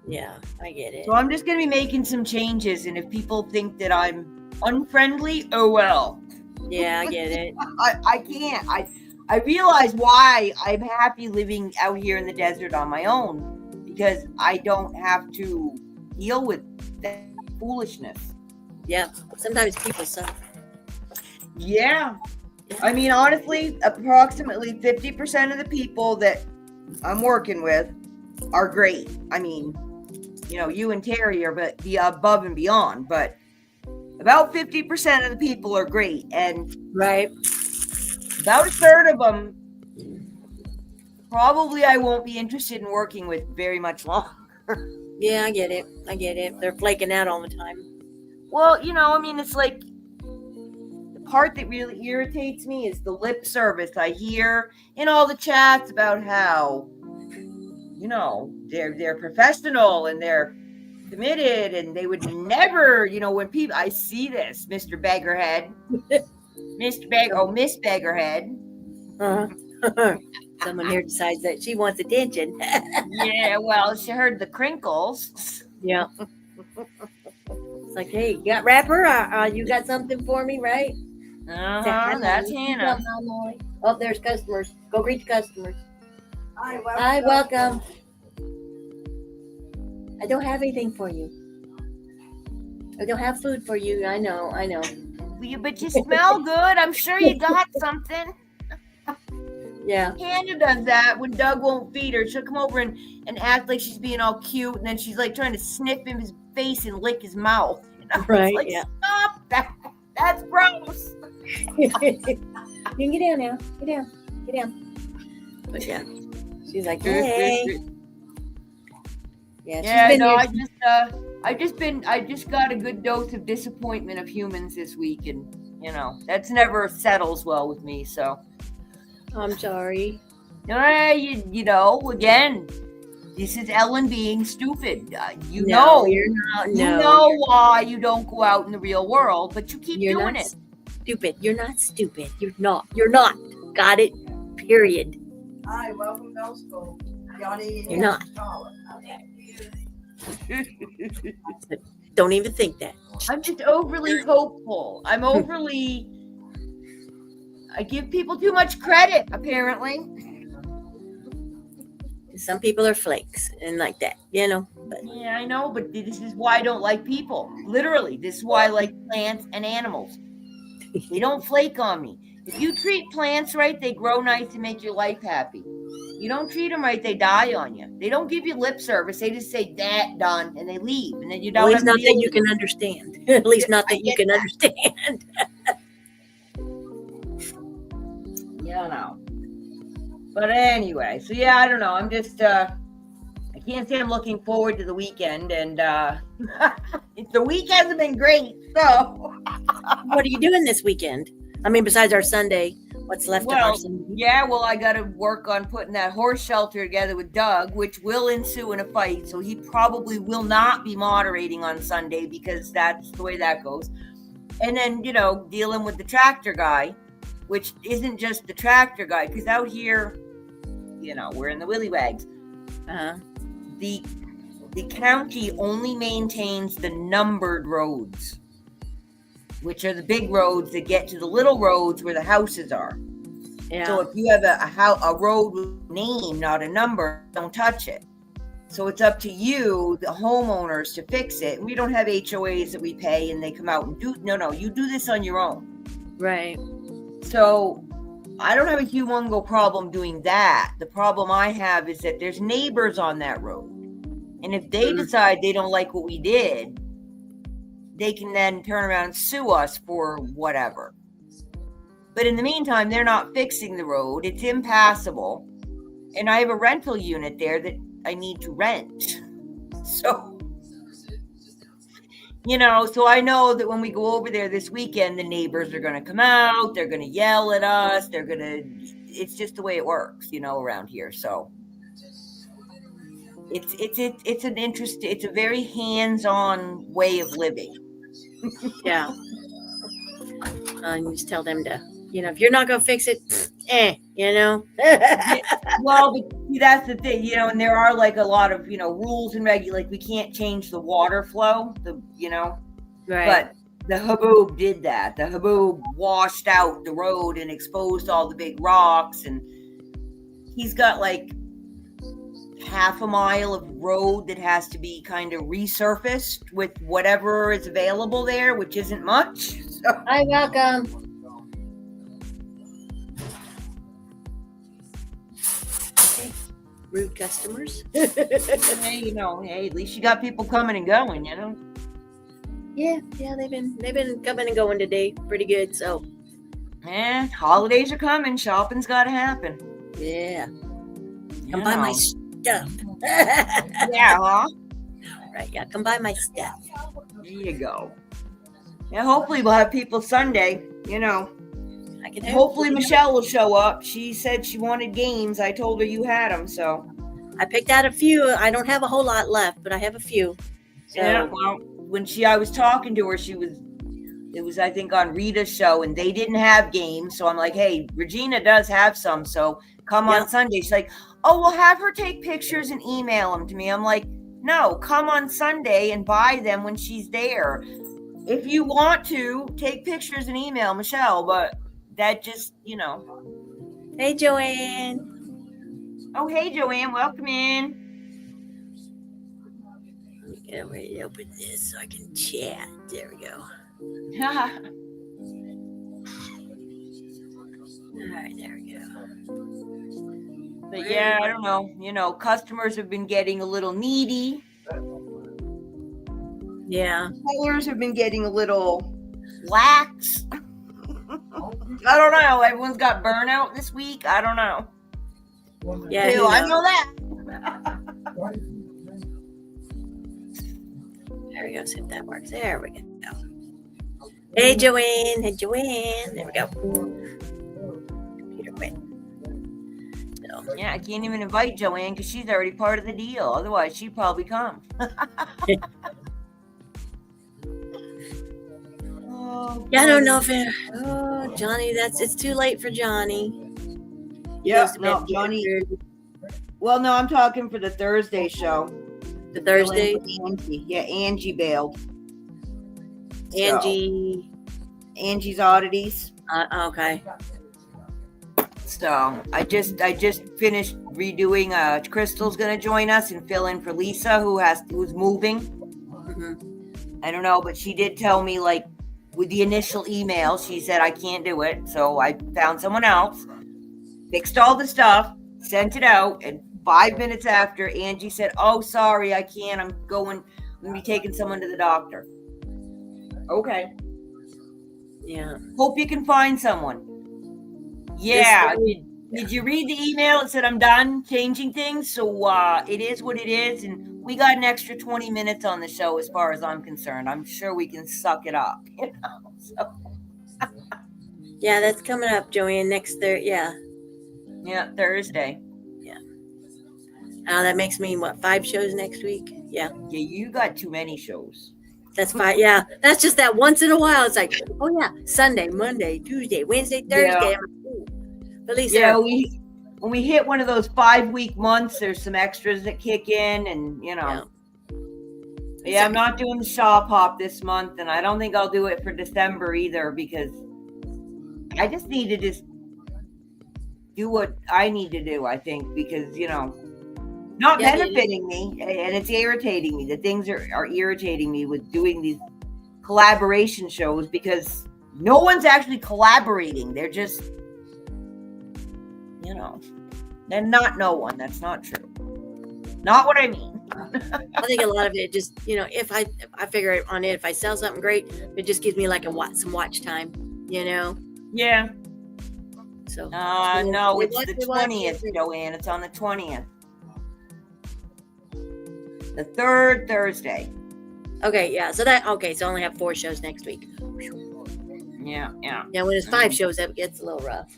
Yeah, I get it. So I'm just going to be making some changes. And if people think that I'm unfriendly, oh well. Yeah, I get it. I can't. I realize why I'm happy living out here in the desert on my own, because I don't have to deal with that foolishness. Yeah, sometimes people suck. Yeah. I mean, honestly, approximately 50% of the people that I'm working with are great. I mean, you and Terry are above and beyond, but about 50% of the people are great. And right. About a third of them, probably I won't be interested in working with very much longer. Yeah, I get it. They're flaking out all the time. Well, it's like the part that really irritates me is the lip service I hear in all the chats about how, they're professional and they're committed and they would never, when people, I see this, Mr. Beggarhead. Miss Beggarhead. Uh-huh. Someone here decides that she wants attention. Yeah, well, she heard the crinkles. Yeah. It's like, hey, you got rapper? You got something for me, right? Uh-huh, that's Hannah. Oh, there's customers. Go greet the customers. Hi, welcome. I don't have anything for you. I don't have food for you. I know. But you smell good. I'm sure you got something. Yeah. Hannah does that when Doug won't feed her. She'll come over and act like she's being all cute, and then she's like trying to sniff in his face and lick his mouth. Right. Like, yeah. Stop that. That's gross. You can get down now. Get down. But yeah. She's like, hey. Yeah, she's been I just got a good dose of disappointment of humans this week, and that's never settles well with me. So I'm sorry. Again, this is Ellen being stupid. You're not. You know why you don't go out in the real world, but you keep doing it. Stupid. You're not stupid. You're not. Got it. Period. Hi, welcome to school. You're not. Don't even think that. I'm just overly hopeful. I give people too much credit, apparently. Some people are flakes and like that, But Yeah, I know, but this is why I don't like people. Literally, this is why I like plants and animals. They don't flake on me. If you treat plants right, they grow nice and make your life happy. You don't treat them right, they die on you. They don't give you lip service. They just say, that, done, and they leave. And then you at don't least have not to deal that you with can it. understand. At least not that I you get can that. understand. Yeah, no. But anyway, so yeah, I don't know. I'm just, I can't say I'm looking forward to the weekend. And the week hasn't been great, so. What are you doing this weekend? I mean, besides our Sunday, what's left of our Sunday? Yeah, well, I got to work on putting that horse shelter together with Doug, which will ensue in a fight. So he probably will not be moderating on Sunday because that's the way that goes. And then, dealing with the tractor guy, which isn't just the tractor guy, because out here, we're in the willy wags. Uh-huh. The county only maintains the numbered roads, which are the big roads that get to the little roads where the houses are. Yeah. So if you have a road with a name, not a number, don't touch it. So it's up to you, the homeowners, to fix it. We don't have HOAs that we pay and they come out and do. No, you do this on your own. Right. So I don't have a humongo problem doing that. The problem I have is that there's neighbors on that road. And if they decide they don't like what we did, they can then turn around and sue us for whatever. But in the meantime, they're not fixing the road. It's impassable. And I have a rental unit there that I need to rent. So, so I know that when we go over there this weekend, the neighbors are going to come out. They're going to yell at us. It's just the way it works, around here. So it's a very hands-on way of living. Yeah. You just tell them to, if you're not going to fix it, Well, but see, that's the thing, and there are like a lot of, rules and like we can't change the water flow, Right. But the haboob did that. The haboob washed out the road and exposed all the big rocks, and he's got like half a mile of road that has to be kind of resurfaced with whatever is available there, which isn't much. So. Hi, welcome. Rude customers. Hey, at least you got people coming and going, Yeah, they've been coming and going today pretty good, so. Holidays are coming, shopping's gotta happen. Yeah. Come buy my stuff. Yeah, huh? Right, yeah, come buy my stuff. There you go. Yeah, hopefully we'll have people Sunday, Hopefully Michelle will show up. She said she wanted games. I told her you had them, so. I picked out a few. I don't have a whole lot left, but I have a few. So. Yeah, well, when I was talking to her, it was I think on Rita's show, and they didn't have games. So I'm like, hey, Regina does have some, so come on Sunday. She's like, oh, we'll have her take pictures and email them to me. I'm like, no, come on Sunday and buy them when she's there. If you want to, take pictures and email Michelle, but that just, Hey, Joanne. Oh, hey, Joanne. Welcome in. Get ready to open this so I can chat. There we go. All right, there we go. But yeah, I don't know. Customers have been getting a little needy. Yeah. Sellers have been getting a little lax. I don't know. Everyone's got burnout this week. I don't know. Yeah, I know that. There we go. See if that works. There we go. Hey, Joanne. Hey, Joanne. There we go. Computer quit. So. Yeah, I can't even invite Joanne because she's already part of the deal. Otherwise, she'd probably come. Yeah, I don't know if Johnny, it's too late for Johnny. Yeah, no, Johnny. Well, no, I'm talking for the Thursday show. The Thursday? Angie. Yeah, Angie bailed. Angie. Angie's Oddities. Okay. So I just finished redoing. Crystal's gonna join us and fill in for Lisa, who's moving. I don't know, but she did tell me, like, with the initial email, she said I can't do it. So I found someone else, fixed all the stuff, sent it out, and 5 minutes after, Angie said, "Oh, sorry, I can't. I'm gonna be taking someone to the doctor." Okay. Yeah. Hope you can find someone. Yeah. Did you read the email? It said I'm done changing things. So it is what it is. And we got an extra 20 minutes on the show as far as I'm concerned. I'm sure we can suck it up. You know? So. Yeah, that's coming up, Joanne, next Thursday. Yeah, Thursday. Yeah. That makes me, 5 shows next week? Yeah. Yeah, you got too many shows. That's 5. Yeah, that's just that once in a while. It's like, oh yeah, Sunday, Monday, Tuesday, Wednesday, Thursday. Yeah. At least when we hit one of those 5-week months, there's some extras that kick in, and you know. Yeah, I'm not doing the shop hop this month, and I don't think I'll do it for December either, because I just need to do what I need to do, I think, because, you know, not benefiting me, and it's irritating me. The things are irritating me with doing these collaboration shows, because no one's actually collaborating. They're just, you know, they're not no one. That's not true. Not what I mean. I think a lot of it just, you know, if I figure it on it, if I sell something great, it just gives me like some watch time, you know? Yeah. So no, it's the 20th, Joanne. It's on the 20th. The 3rd Thursday. Okay, yeah. So I only have 4 shows next week. Yeah. Yeah, when it's 5 shows, that gets a little rough.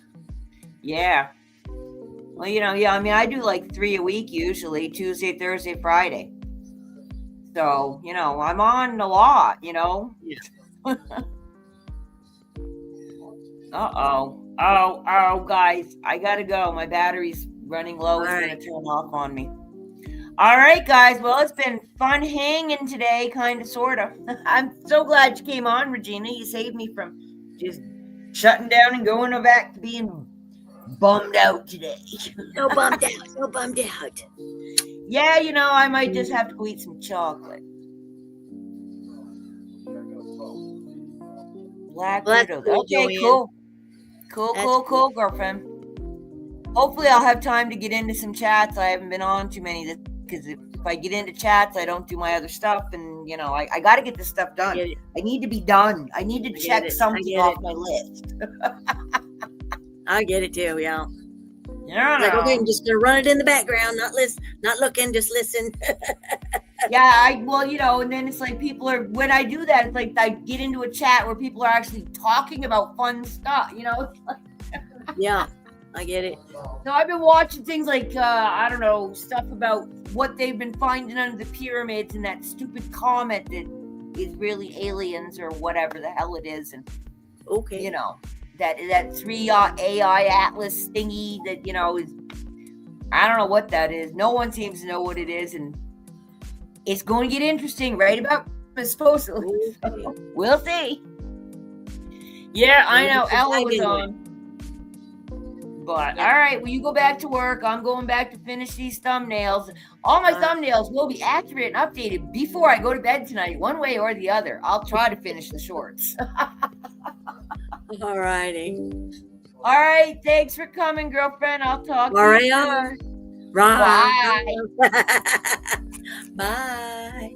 Yeah. Well, you know, I mean, I do like 3 a week usually, Tuesday, Thursday, Friday. So, you know, I'm on a lot, you know. Yeah. Oh, guys, I gotta go. My battery's running low. It's gonna turn off on me. All right, guys. Well, it's been fun hanging today, kind of, sort of. I'm so glad you came on, Regina. You saved me from just shutting down and going back to being bummed out today. So bummed out. Yeah, you know, I might just have to go eat some chocolate. Black Widow. Okay, cool. Cool, girlfriend. Hopefully I'll have time to get into some chats. I haven't been on too many, because if I get into chats, I don't do my other stuff, and, you know, I got to get this stuff done. I need to be done. I need to check something off my list. I get it too, yeah. Yeah. Like, okay, I'm just gonna run it in the background, not looking, just listen. Yeah, well, you know, and then it's like when I do that, it's like I get into a chat where people are actually talking about fun stuff, you know? Yeah, I get it. So I've been watching things like, I don't know, stuff about what they've been finding under the pyramids, and that stupid comet that is really aliens or whatever the hell it is. And, you know, that 3 AI Atlas thingy that, you know, is, I don't know what that is. No one seems to know what it is, and it's going to get interesting right about supposedly. We'll see. Yeah, I know. Ella was on. But all right, well, you go back to work. I'm going back to finish these thumbnails. All my thumbnails will be accurate and updated before I go to bed tonight, one way or the other. I'll try to finish the shorts. All righty. All right, thanks for coming, girlfriend. I'll talk to you soon. Right. Bye. Bye.